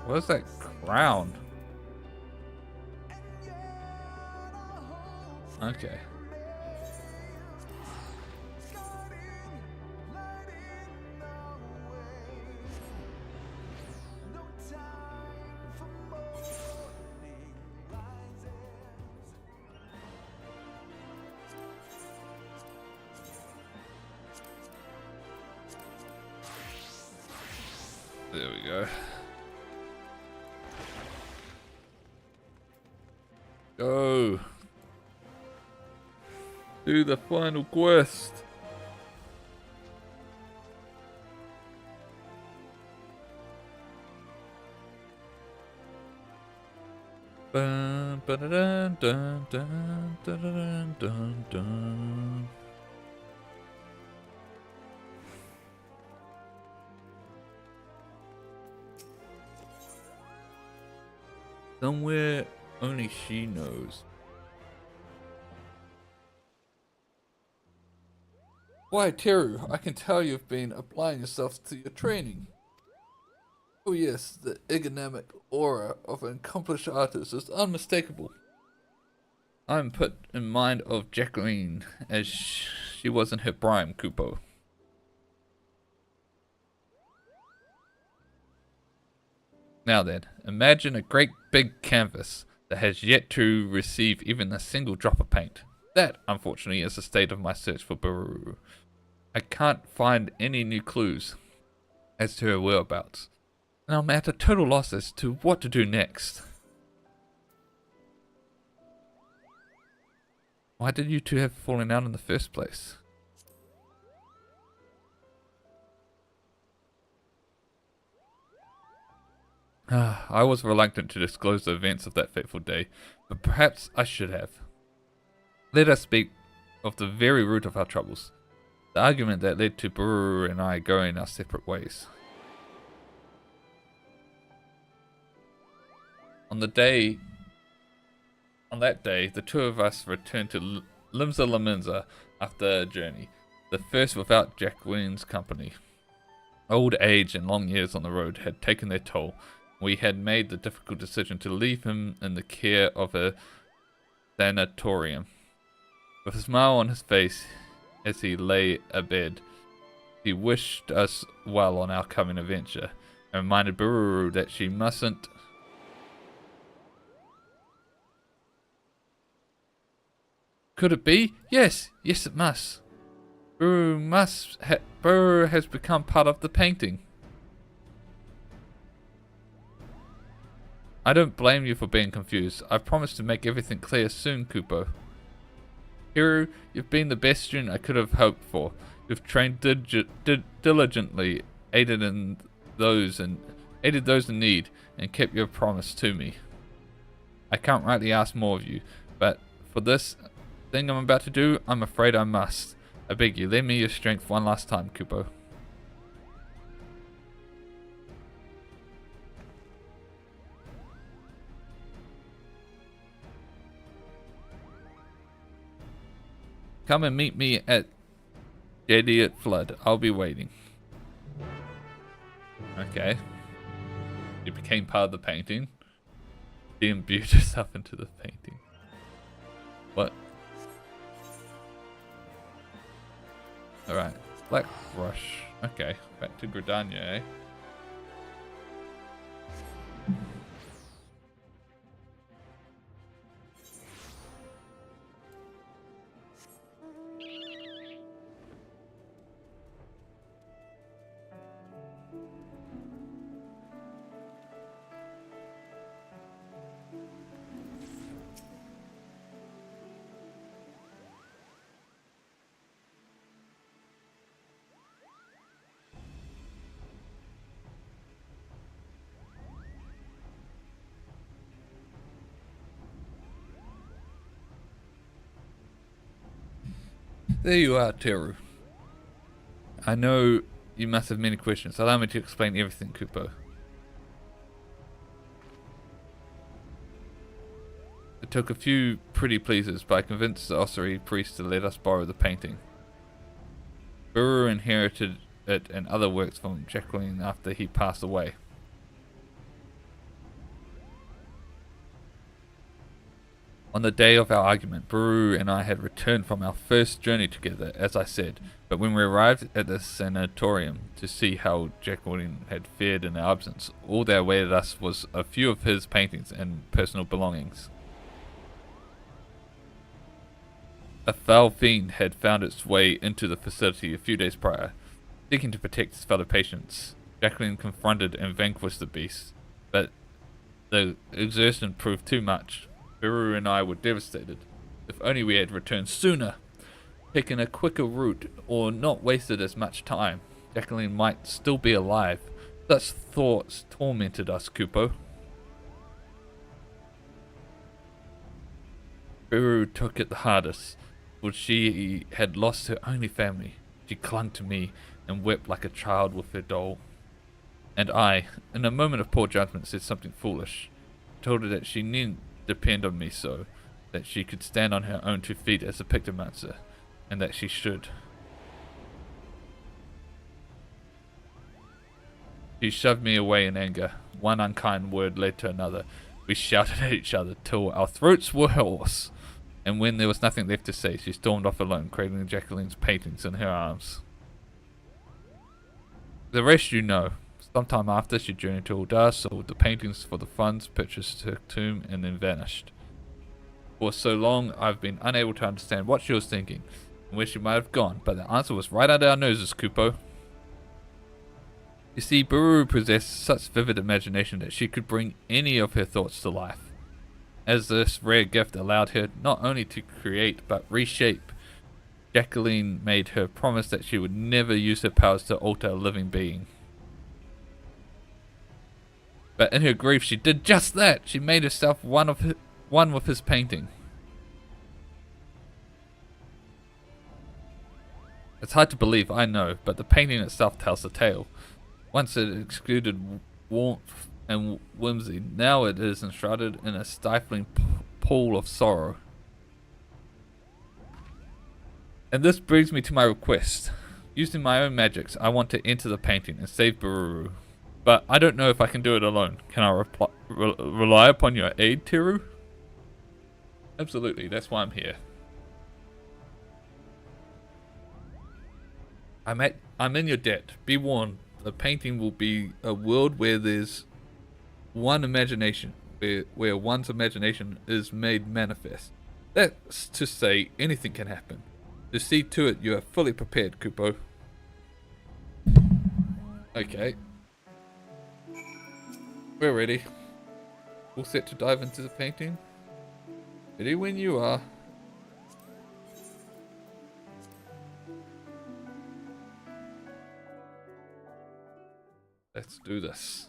What's that crown? Okay. There we go. Go. Do the final quest. Dun, dun, dun, dun, dun, dun, dun, dun. Somewhere only she knows. Why, Teru, I can tell you've been applying yourself to your training. Oh yes, the ergonomic aura of an accomplished artist is unmistakable. I'm put in mind of Jacqueline as she was in her prime, Kupo. Now then, imagine a great big canvas that has yet to receive even a single drop of paint. That, unfortunately, is the state of my search for Bururu. I can't find any new clues as to her whereabouts, and I'm at a total loss as to what to do next. Why did you two have fallen out in the first place? I was reluctant to disclose the events of that fateful day, but perhaps I should have. Let us speak of the very root of our troubles, the argument that led to Bururu and I going our separate ways. On that day, the two of us returned to Limsa Laminza after a journey, the first without Jacqueline's company. Old age and long years on the road had taken their toll. We had made the difficult decision to leave him in the care of a sanatorium. With a smile on his face as he lay abed, he wished us well on our coming adventure, and reminded Bururu that she mustn't Could it be? Yes, yes it must. Bururu has become part of the painting. I don't blame you for being confused. I promise to make everything clear soon, Kupo. Hiro, you've been the best student I could have hoped for. You've trained diligently, aided those in need, and kept your promise to me. I can't rightly ask more of you, but for this thing I'm about to do, I'm afraid I must. I beg you, lend me your strength one last time, Kupo. Come and meet me at Idiot Flood. I'll be waiting. Okay. You became part of the painting. She imbued herself into the painting. What? Alright. Black Rush. Okay. Back to Gridania, eh? There you are, Teru. I know you must have many questions. Allow me to explain everything, Kupo. It took a few pretty pleases, but I convinced the Osiri priest to let us borrow the painting. Bururu inherited it and other works from Jacqueline after he passed away. On the day of our argument, Bururu and I had returned from our first journey together, as I said, but when we arrived at the sanatorium to see how Jacqueline had fared in our absence, all that awaited us was a few of his paintings and personal belongings. A foul fiend had found its way into the facility a few days prior, seeking to protect his fellow patients. Jacqueline confronted and vanquished the beast, but the exertion proved too much. Biru and I were devastated. If only we had returned sooner, taken a quicker route, or not wasted as much time, Jacqueline might still be alive. Such thoughts tormented us, Kupo. Biru took it the hardest, for she had lost her only family. She clung to me and wept like a child with her doll. And I, in a moment of poor judgment, said something foolish. I told her that she needn't depend on me so, that she could stand on her own 2 feet as a Pictomancer, and that she should. She shoved me away in anger. One unkind word led to another. We shouted at each other till our throats were hoarse. And when there was nothing left to say, she stormed off alone, cradling Jacqueline's paintings in her arms. The rest you know. Sometime after, she journeyed to Uldar, sold the paintings for the funds, purchased her tomb, and then vanished. For so long, I've been unable to understand what she was thinking, and where she might have gone, but the answer was right under our noses, Kupo. You see, Biru possessed such vivid imagination that she could bring any of her thoughts to life, as this rare gift allowed her not only to create but reshape. Jacqueline made her promise that she would never use her powers to alter a living being. But in her grief she did just that. She made herself one with his painting. It's hard to believe, I know, but the painting itself tells the tale. Once it exuded warmth and whimsy, now it is enshrouded in a stifling pool of sorrow. And this brings me to my request. Using my own magics, I want to enter the painting and save Bururu. But I don't know if I can do it alone. Can I rely upon your aid, Tiru? Absolutely, that's why I'm here. I'm in your debt. Be warned, the painting will be a world where there's one imagination, where one's imagination is made manifest. That's to say, anything can happen. To see to it you are fully prepared, Kupo. Okay. We're ready. All set to dive into the painting? Ready when you are. Let's do this.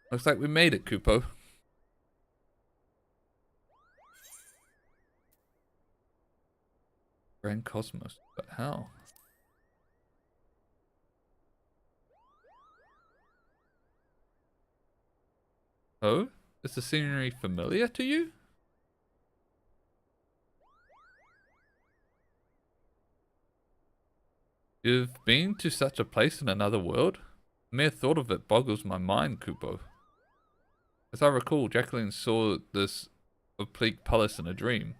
Looks like we made it, Kupo. Grand Cosmos, but how? Oh? Is the scenery familiar to you? You've been to such a place in another world? The mere thought of it boggles my mind, Kupo. As I recall, Jacqueline saw this oblique palace in a dream,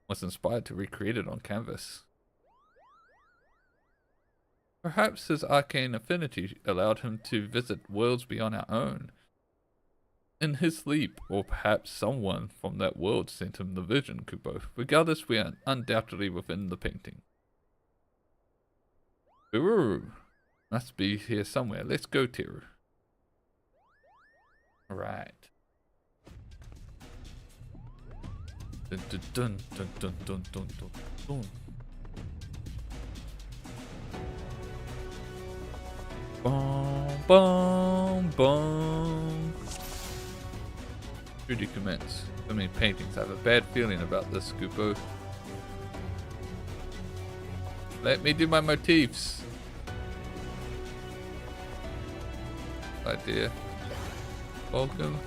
was inspired to recreate it on canvas. Perhaps his arcane affinity allowed him to visit worlds beyond our own in his sleep, or perhaps someone from that world sent him the vision, Kupo. Regardless, we are undoubtedly within the painting. Bururu must be here somewhere. Let's go, Tiru. Right. Dun dun dun dun dun dun dun dun dun. Boom boom boom. Should you commence? So many paintings. I have a bad feeling about this, Kupo. Let me do my motifs. Idea. Welcome.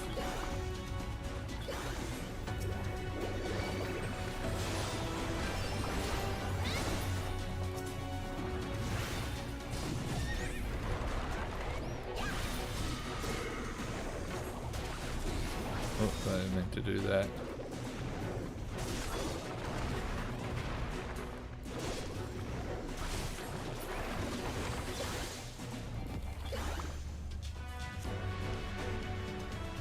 Oh, I meant to do that.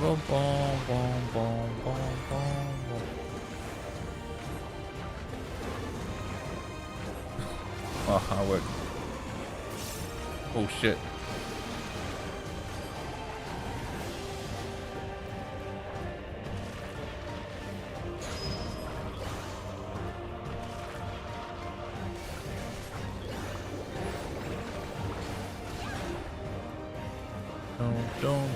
boom, boom, boom, boom, boom, boom. Oh, I worked. Oh shit. Don't.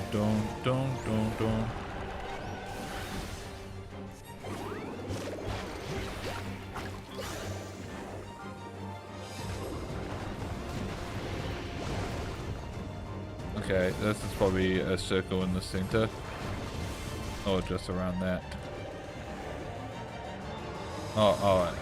Okay, this is probably a circle in the center. Or just around that. Oh, alright.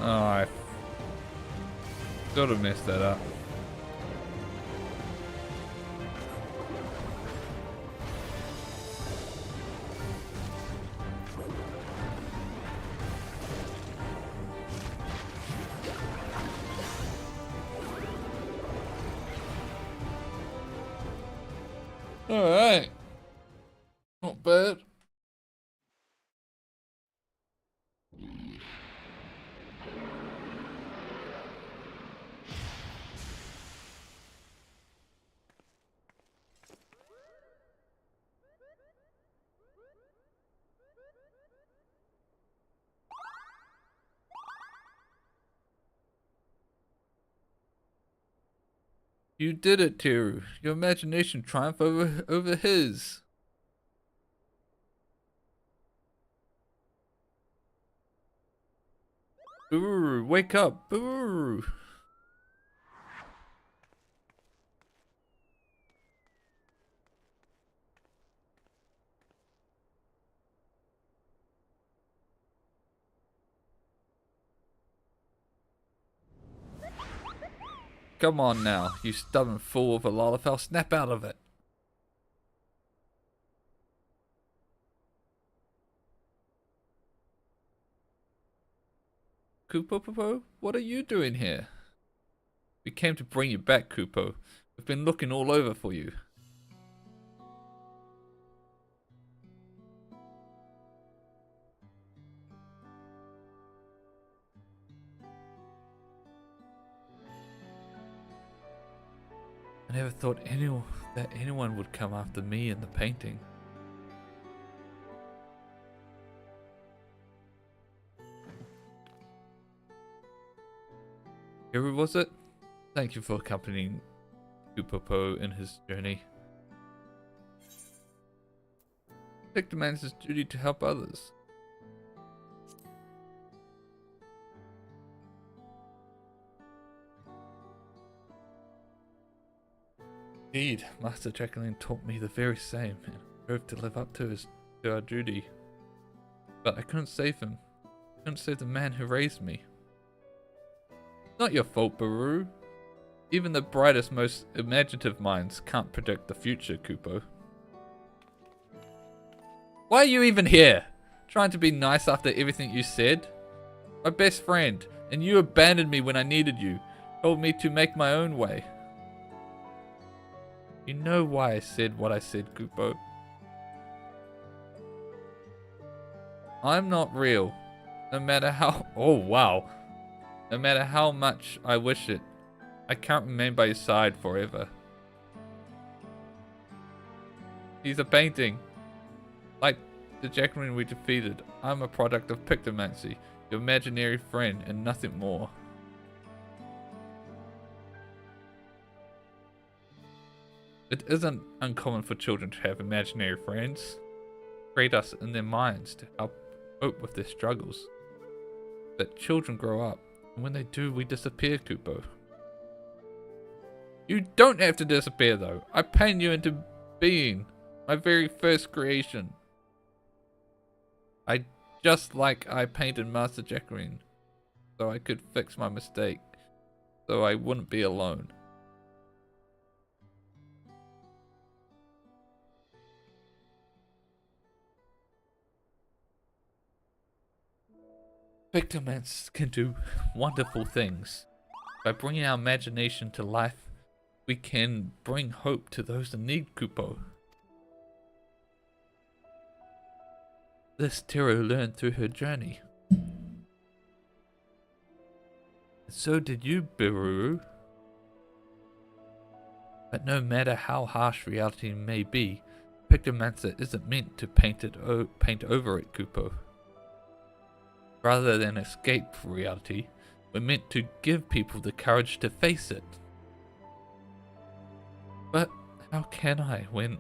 Oh, I sort of messed that up. Alright. Not bad. You did it, Teru. Your imagination triumphed over his. Boo! Wake up! Boo! Come on now, you stubborn fool of a Lalafell, snap out of it. Kupo, what are you doing here? We came to bring you back, Kupo. We've been looking all over for you. I never thought that anyone would come after me in the painting. Here was it? Thank you for accompanying Kupopo in his journey. Pictomancer's duty to help others. Indeed, Master Jacqueline taught me the very same and strove to live up to our duty. But I couldn't save him. I couldn't save the man who raised me. Not your fault, Baru. Even the brightest, most imaginative minds can't predict the future, Kupo. Why are you even here? Trying to be nice after everything you said? My best friend, and you abandoned me when I needed you. Told me to make my own way. You know why I said what I said, Kupo. I'm not real. No matter how... Oh, wow. No matter how much I wish it, I can't remain by your side forever. He's a painting. Like the Jacqueline we defeated, I'm a product of Pictomancer, your imaginary friend, and nothing more. It isn't uncommon for children to have imaginary friends. Create us in their minds to help cope with their struggles. But children grow up, And when they do, we disappear, Kupo. You don't have to disappear, though. I paint you into being my very first creation. Just like I painted Master Jacqueline, so I could fix my mistake, so I wouldn't be alone. Pictomancer can do wonderful things. By bringing our imagination to life, we can bring hope to those in need, Kupo. This Teru learned through her journey. And so did you, Biruru. But no matter how harsh reality may be, Pictomancer isn't meant to paint over it, Kupo. Rather than escape reality, we're meant to give people the courage to face it. But how can I when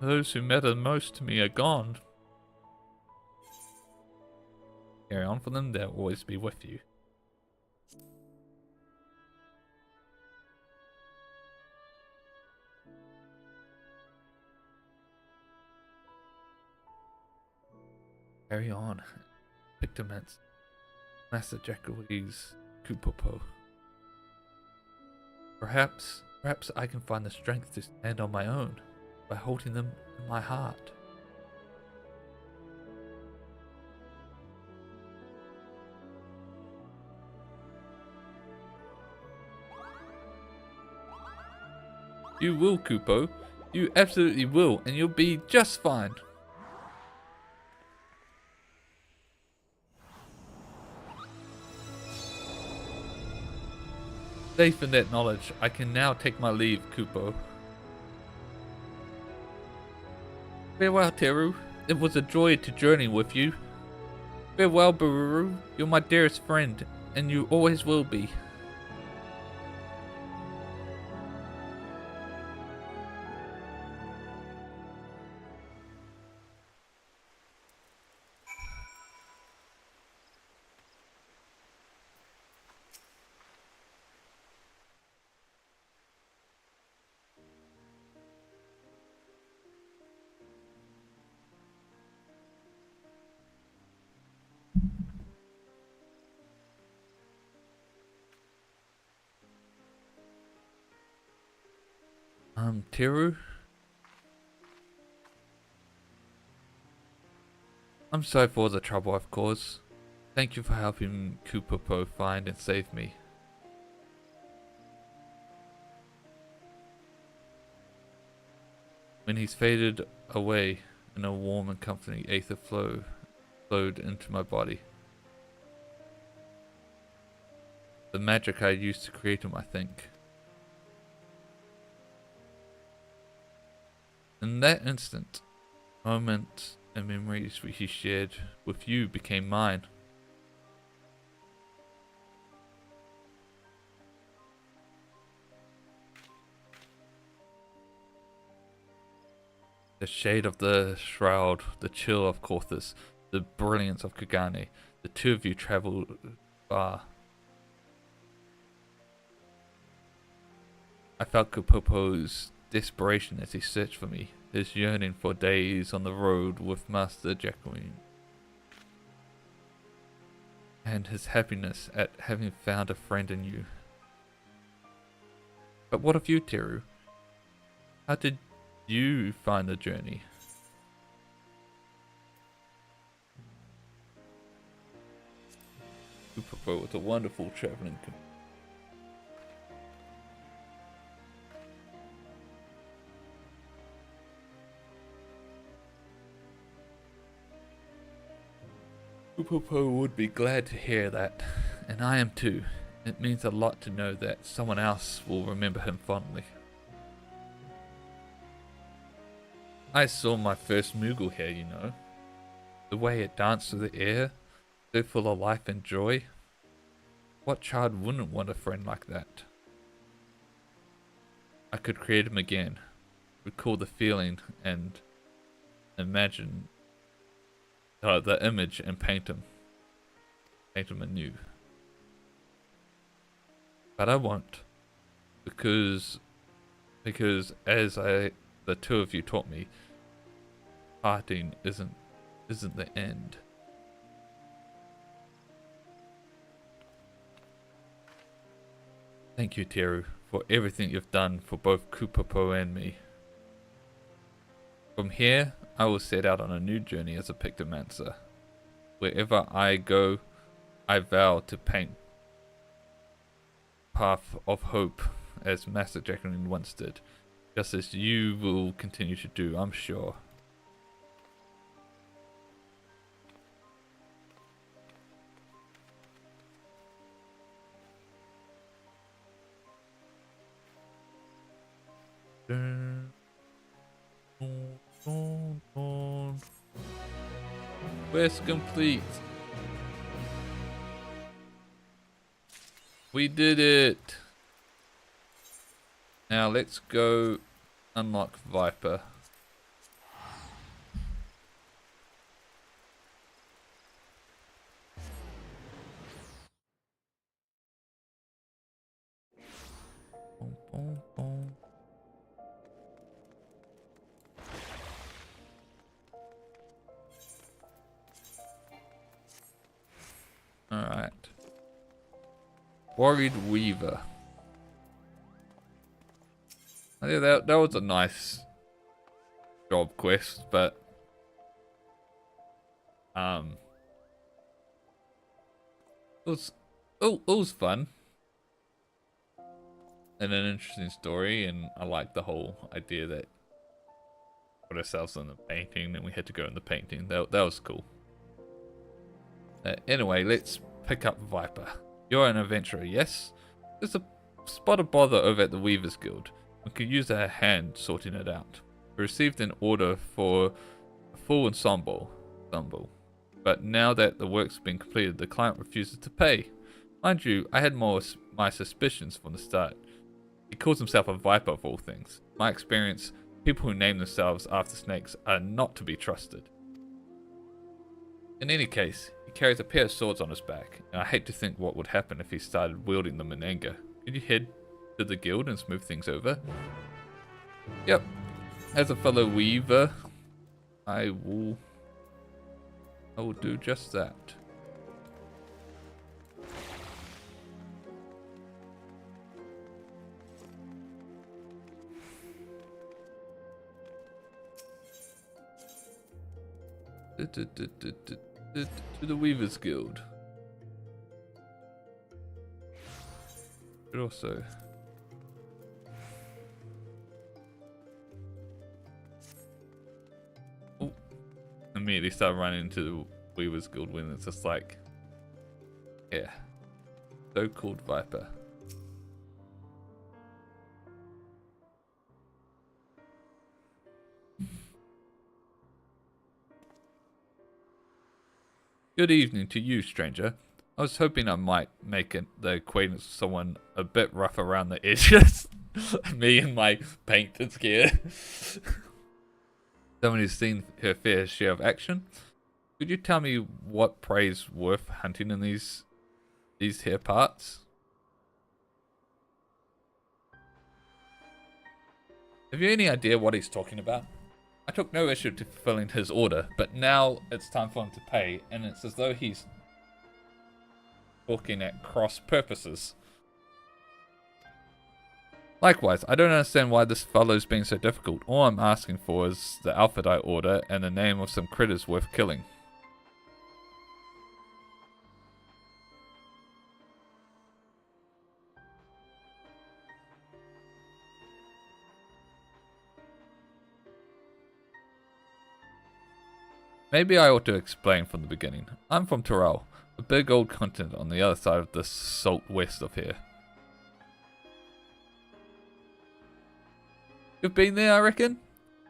those who matter most to me are gone? Carry on for them, they'll always be with you. Carry on. Pictomancer, Master Jacqueline's Kupopo. Perhaps I can find the strength to stand on my own by holding them in my heart. You will, Kupo. You absolutely will, and you'll be just fine. Safe in that knowledge, I can now take my leave, Kupo. Farewell, Teru. It was a joy to journey with you. Farewell, Biruru. You're my dearest friend, and you always will be. Teru? I'm sorry for all the trouble I've caused. Thank you for helping Kupopo find and save me. When he's faded away in a warm and comforting aether flowed into my body. The magic I used to create him, I think. In that instant, moments and memories he shared with you became mine. The shade of the shroud, the chill of Corthus, the brilliance of Kagane, the two of you traveled far. I felt Kupopo's desperation as he searched for me, his yearning for days on the road with Master Jacqueline, and his happiness at having found a friend in you. But what of you, Teru? How did you find the journey? Kupopo was a wonderful traveling companion. Kupopo would be glad to hear that, and I am too. It means a lot to know that someone else will remember him fondly. I saw my first Moogle here, you know. The way it danced through the air, so full of life and joy. What child wouldn't want a friend like that? I could create him again, recall the feeling and imagine the image and paint him anew. But I won't. Because as the two of you taught me, parting isn't the end. Thank you, Teru, for everything you've done for both Kupopo and me. From here, I will set out on a new journey as a Pictomancer. Wherever I go, I vow to paint path of hope as Master Jacqueline once did, just as you will continue to do, I'm sure. Quest complete. We did it. Now let's go unlock Viper. Boom, boom, boom. Alright. Worried Weaver. Yeah, that was a nice job quest, but it was fun and an interesting story, and I like the whole idea that we put ourselves in the painting and we had to go in the painting. That was cool. Anyway, let's pick up Viper. You're an adventurer, yes? There's a spot of bother over at the Weavers Guild. We could use a hand sorting it out. We received an order for a full ensemble, but now that the work's been completed, the client refuses to pay. Mind you, I had my suspicions from the start. He calls himself a Viper of all things. In my experience, people who name themselves after snakes are not to be trusted. In any case, he carries a pair of swords on his back, and I hate to think what would happen if he started wielding them in anger. Could you head to the guild and smooth things over? Yep. As a fellow weaver, I will do just that. To the Weavers Guild. But also immediately start running into the Weavers Guild when it's just like, yeah, so-called Viper. Good evening to you, stranger. I was hoping I might make the acquaintance of someone a bit rough around the edges. Me and my painted gear. Someone who's seen her fair share of action. Could you tell me what prey's worth hunting in these here parts? Have you any idea what he's talking about? I took no issue to fulfilling his order, but now it's time for him to pay, and it's as though he's talking at cross purposes. Likewise, I don't understand why this fellow's being so difficult. All I'm asking for is the outfit I order and the name of some critters worth killing. Maybe I ought to explain from the beginning. I'm from Dawntrail, a big old continent on the other side of the salt west of here. You've been there, I reckon?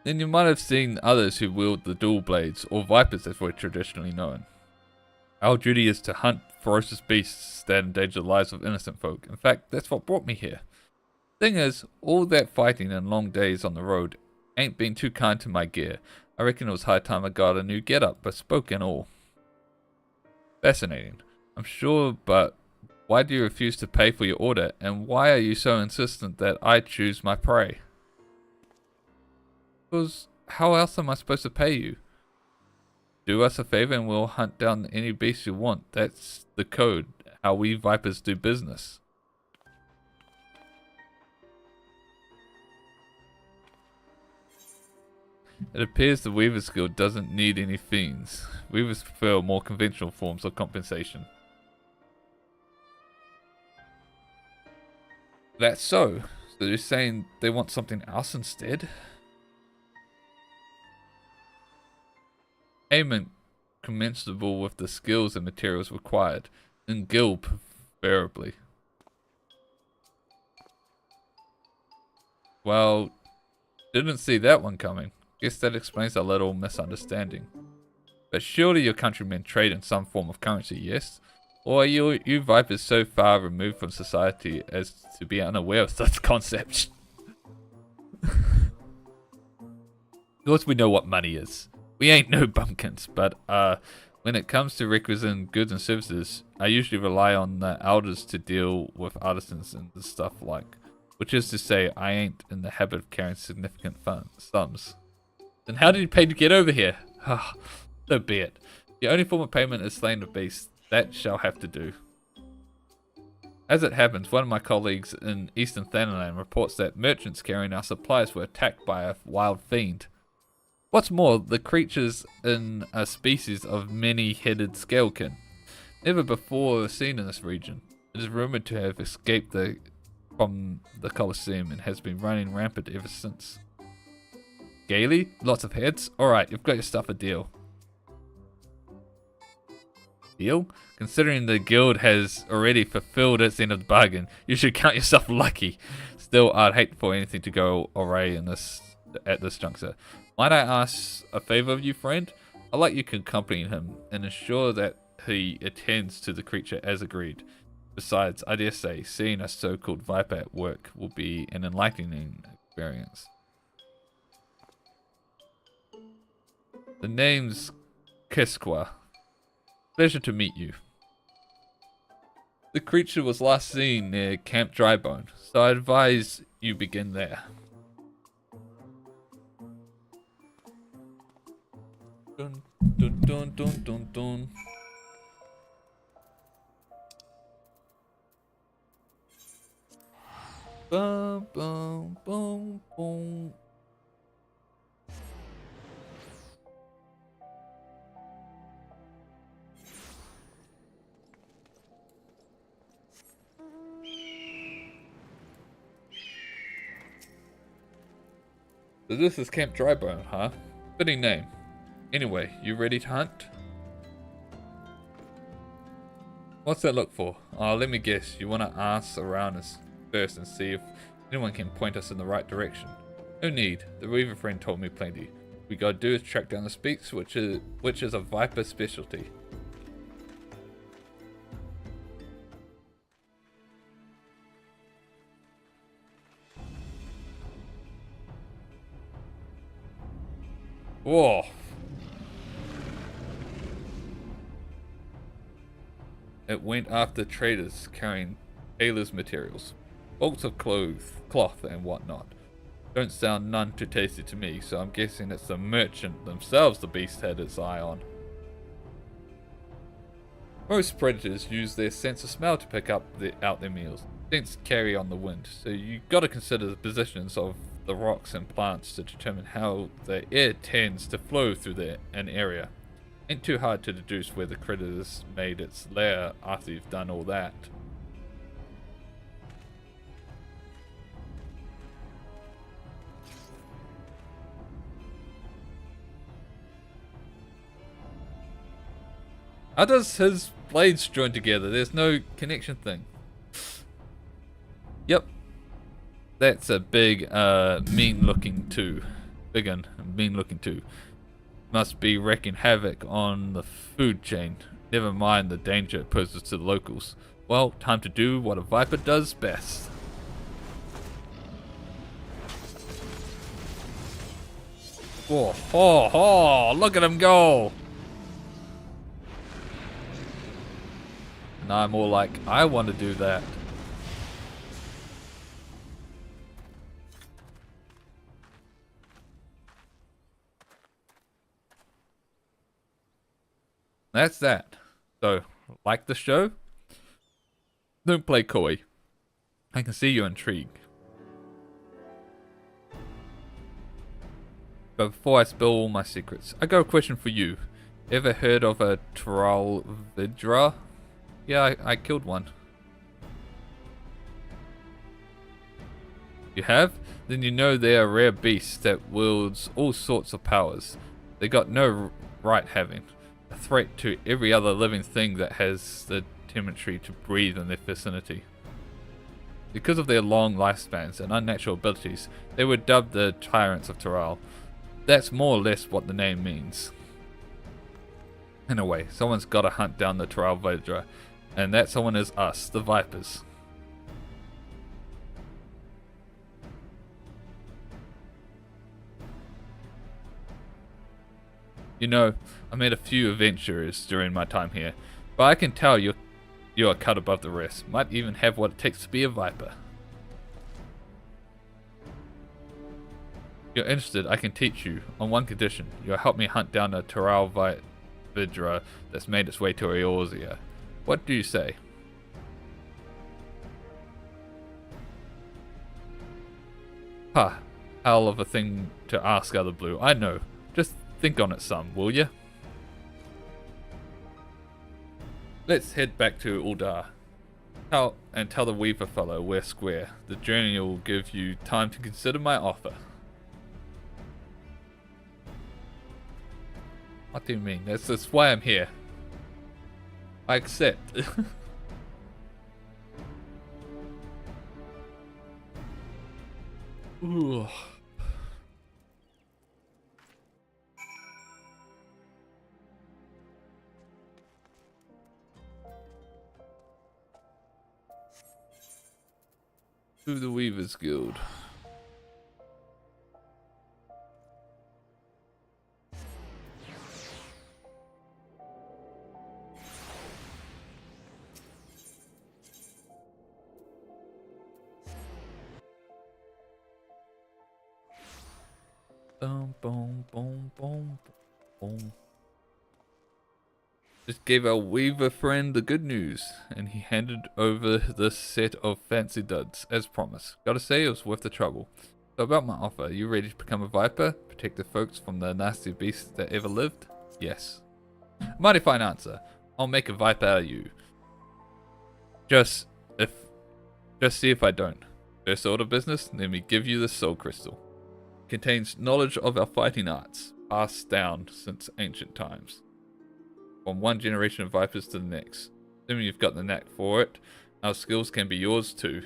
Then you might have seen others who wield the dual blades, or vipers as we're traditionally known. Our duty is to hunt ferocious beasts that endanger the lives of innocent folk. In fact, that's what brought me here. Thing is, all that fighting and long days on the road ain't been too kind to my gear. I reckon it was high time I got a new get-up, bespoke and all. Fascinating, I'm sure, but Why do you refuse to pay for your order? And why are you so insistent that I choose my prey? Because how else am I supposed to pay you? Do us a favor and we'll hunt down any beast you want. That's the code, how we Vipers do business. It appears the Weaver's Guild doesn't need any fiends. Weavers prefer more conventional forms of compensation. That's so. So you're saying they want something else instead? Payment commensurable with the skills and materials required, in guild preferably. Well, didn't see that one coming. Guess that explains a little misunderstanding. But surely your countrymen trade in some form of currency, yes? Or are you Vipers so far removed from society as to be unaware of such concepts? Of course we know what money is. We ain't no bumpkins, but when it comes to requisiting goods and services, I usually rely on the elders to deal with artisans and stuff like. Which is to say, I ain't in the habit of carrying significant sums. Then how did you pay to get over here? So be it. The only form of payment is slaying the beast. That shall have to do. As it happens, one of my colleagues in Eastern Thanalan reports that merchants carrying our supplies were attacked by a wild fiend. What's more, the creature's in a species of many-headed scalekin, never before seen in this region. It is rumored to have escaped from the Colosseum and has been running rampant ever since. Gaily? Lots of heads? Alright, you've got your stuff a deal. Deal? Considering the guild has already fulfilled its end of the bargain, you should count yourself lucky. Still, I'd hate for anything to go awry at this juncture. Might I ask a favor of you, friend? I'd like you to accompany him and ensure that he attends to the creature as agreed. Besides, I dare say, seeing a so-called Viper at work will be an enlightening experience. The name's Kisqua. Pleasure to meet you. The creature was last seen near Camp Drybone, so I advise you begin there. Dun dun dun dun dun dun. Boom boom boom boom. So this is Camp Drybone, huh? Fitting name. Anyway, you ready to hunt? What's that look for? Oh, let me guess. You want to ask around us first and see if anyone can point us in the right direction. No need. The Weaver friend told me plenty. We gotta do is track down the speaks, which is a Viper specialty. Whoa. It went after traders carrying tailors' materials, bolts of cloth and whatnot. Don't sound none too tasty to me, so I'm guessing it's the merchant themselves the beast had its eye on. Most predators use their sense of smell to pick out their meals. Scents carry on the wind, so you gotta consider the positions of the rocks and plants to determine how the air tends to flow through an area. Ain't too hard to deduce where the critters made its lair after you've done all that. How does his blades join together? There's no connection thing. Yep. That's a big, mean looking too. Big and mean looking too. Must be wreaking havoc on the food chain. Never mind the danger it poses to the locals. Well, time to do what a Viper does best. Whoa, look at him go! And I'm all like, I want to do that. That's that. So, like the show? Don't play coy. I can see you're intrigued. But before I spill all my secrets, I got a question for you. Ever heard of a Tralvidra? Yeah, I killed one. You have? Then you know they're a rare beast that wields all sorts of powers. They got no right having. A threat to every other living thing that has the tendency to breathe in their vicinity. Because of their long lifespans and unnatural abilities, they were dubbed the Tyrants of Taral. That's more or less what the name means. In a way, someone's got to hunt down the Tralvidra, and that someone is us, the Vipers. You know, I met a few adventurers during my time here, but I can tell you are cut above the rest. Might even have what it takes to be a Viper. If you're interested, I can teach you, on one condition. You'll help me hunt down a Tralvidra that's made its way to Eorzea. What do you say? Ha, hell of a thing to ask out of the blue. I know. Just think on it some, will ya? Let's head back to Uldar. Tell the Weaver fellow we're square. The journey will give you time to consider my offer. What do you mean? That's why I'm here. I accept. Ooh. To the Weavers Guild. Boom, boom, boom, boom, boom. Just gave our Weaver friend the good news, and he handed over this set of fancy duds, as promised. Gotta say, it was worth the trouble. So about my offer, you ready to become a Viper? Protect the folks from the nastiest beasts that ever lived? Yes. Mighty fine answer. I'll make a Viper out of you. Just see if I don't. First order of business, let me give you the soul crystal. It contains knowledge of our fighting arts, passed down since ancient times. From one generation of Vipers to the next. Assuming you've got the knack for it, our skills can be yours too.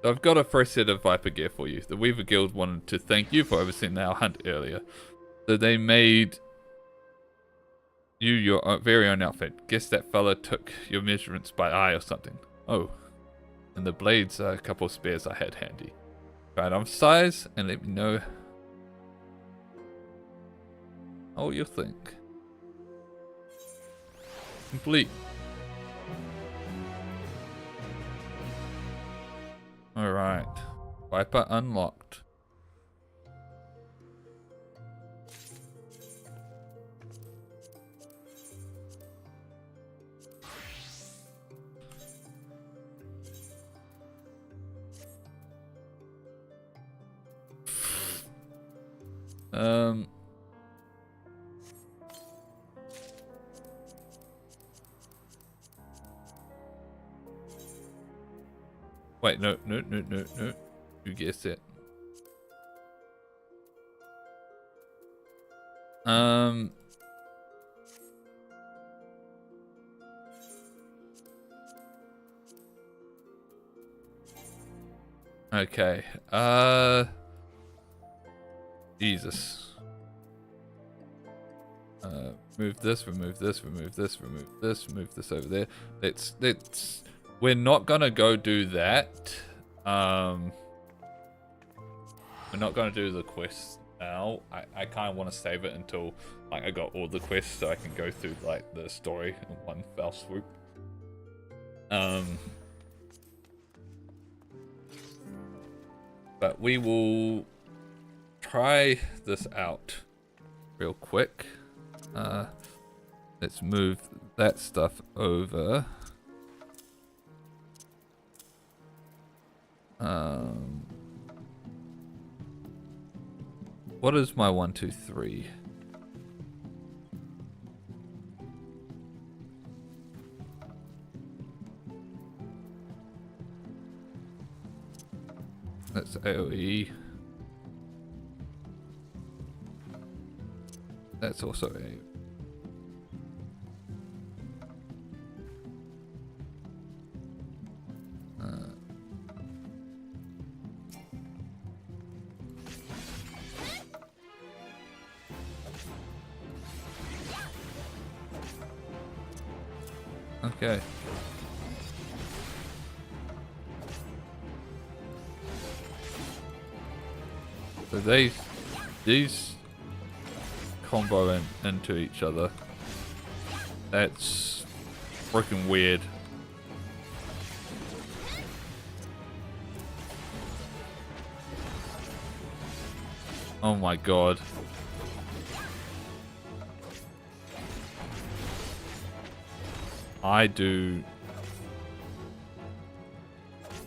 So I've got a fresh set of Viper gear for you. The Weaver Guild wanted to thank you for overseeing our hunt earlier. So they made you your very own outfit. Guess that fella took your measurements by eye or something. Oh, and the blades are a couple of spares I had handy. Try it on size and let me know how you think. Complete. Alright. Viper unlocked. Wait, no. You guessed it. Okay. Jesus. Remove this over there. Let's we're not gonna go do that. We're not gonna do the quest now. I kind of want to save it until like I got all the quests so I can go through like the story in one fell swoop. But we will try this out real quick. Let's move that stuff over. What is my 1, 2, 3? That's AoE. That's also AoE. Okay. So these combo into each other. That's freaking weird. Oh my god. I do.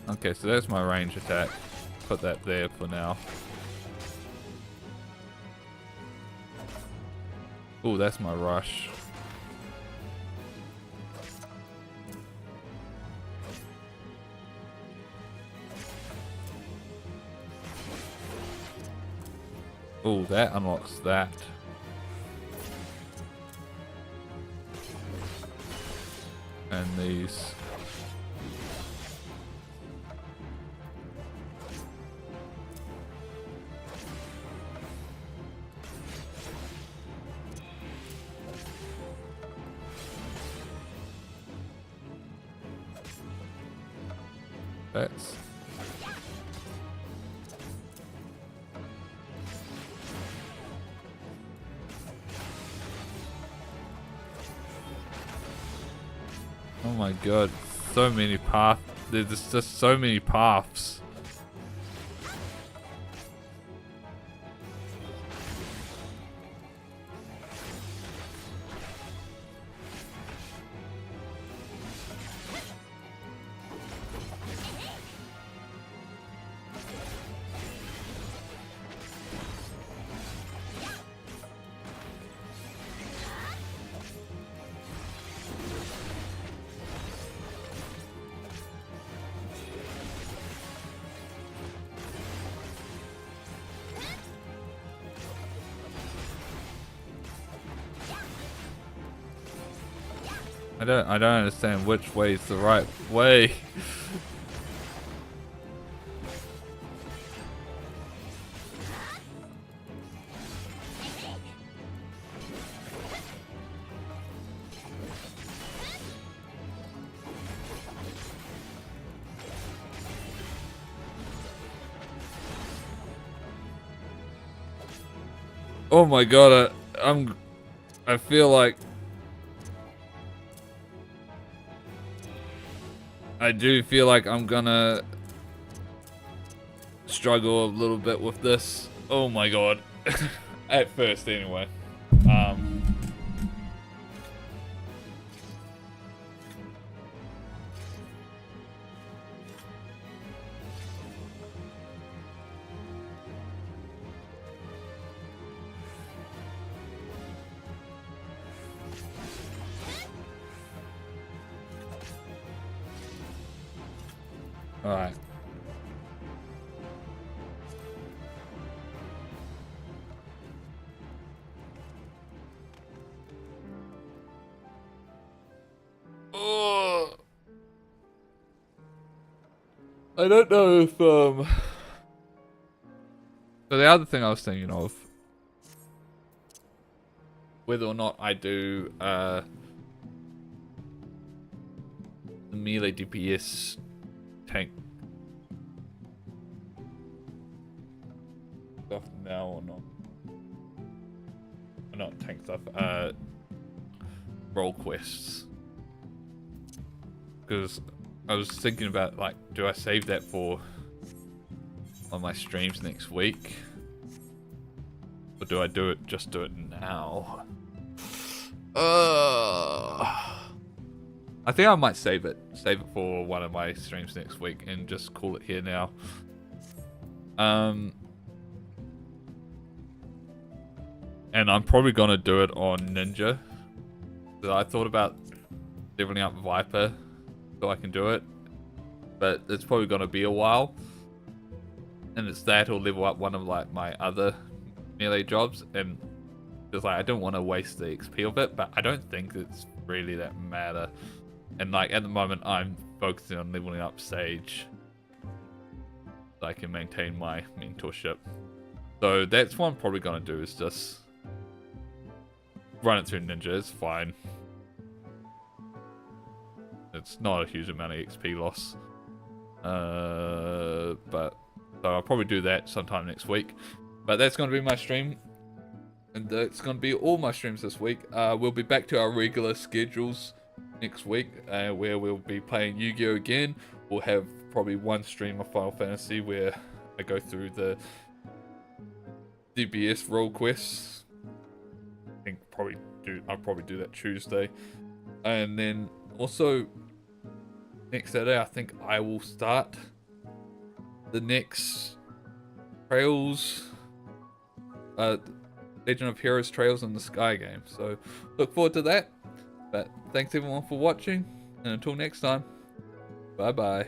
Okay, so that's my range attack. Put that there for now. Oh, that's my rush. Oh, that unlocks that. And these. That's. Oh my god, so many paths. There's just so many paths. I don't understand which way is the right way. Oh my god, I feel like I do feel like I'm gonna struggle a little bit with this. Oh my god. At first anyway. Alright. Oh. I don't know if So the other thing I was thinking of, whether or not I do the melee DPS tank stuff now or not. stuff. Role quests. Because I was thinking about, like, do I save that for on my streams next week? Or do I just do it now? I think I might save it for one of my streams next week and just call it here now. And I'm probably gonna do it on Ninja. So I thought about leveling up Viper so I can do it, but it's probably gonna be a while. And it's that or level up one of like my other melee jobs, and it's like I don't want to waste the XP of it, but I don't think it's really that matter. And like at the moment I'm focusing on leveling up Sage so I can maintain my mentorship. So that's what I'm probably gonna do, is just run it through Ninja. It's fine. It's not a huge amount of XP loss. But so I'll probably do that sometime next week. But that's gonna be my stream. And that's going to be all my streams this week. We'll be back to our regular schedules next week, where we'll be playing Yu-Gi-Oh! Again. We'll have probably one stream of Final Fantasy where I go through the DBS role quests. I'll probably do that Tuesday. And then also next Saturday, I think I will start the next Trails, Legend of Heroes Trails in the Sky game. So look forward to that. But thanks everyone for watching, and until next time, bye bye.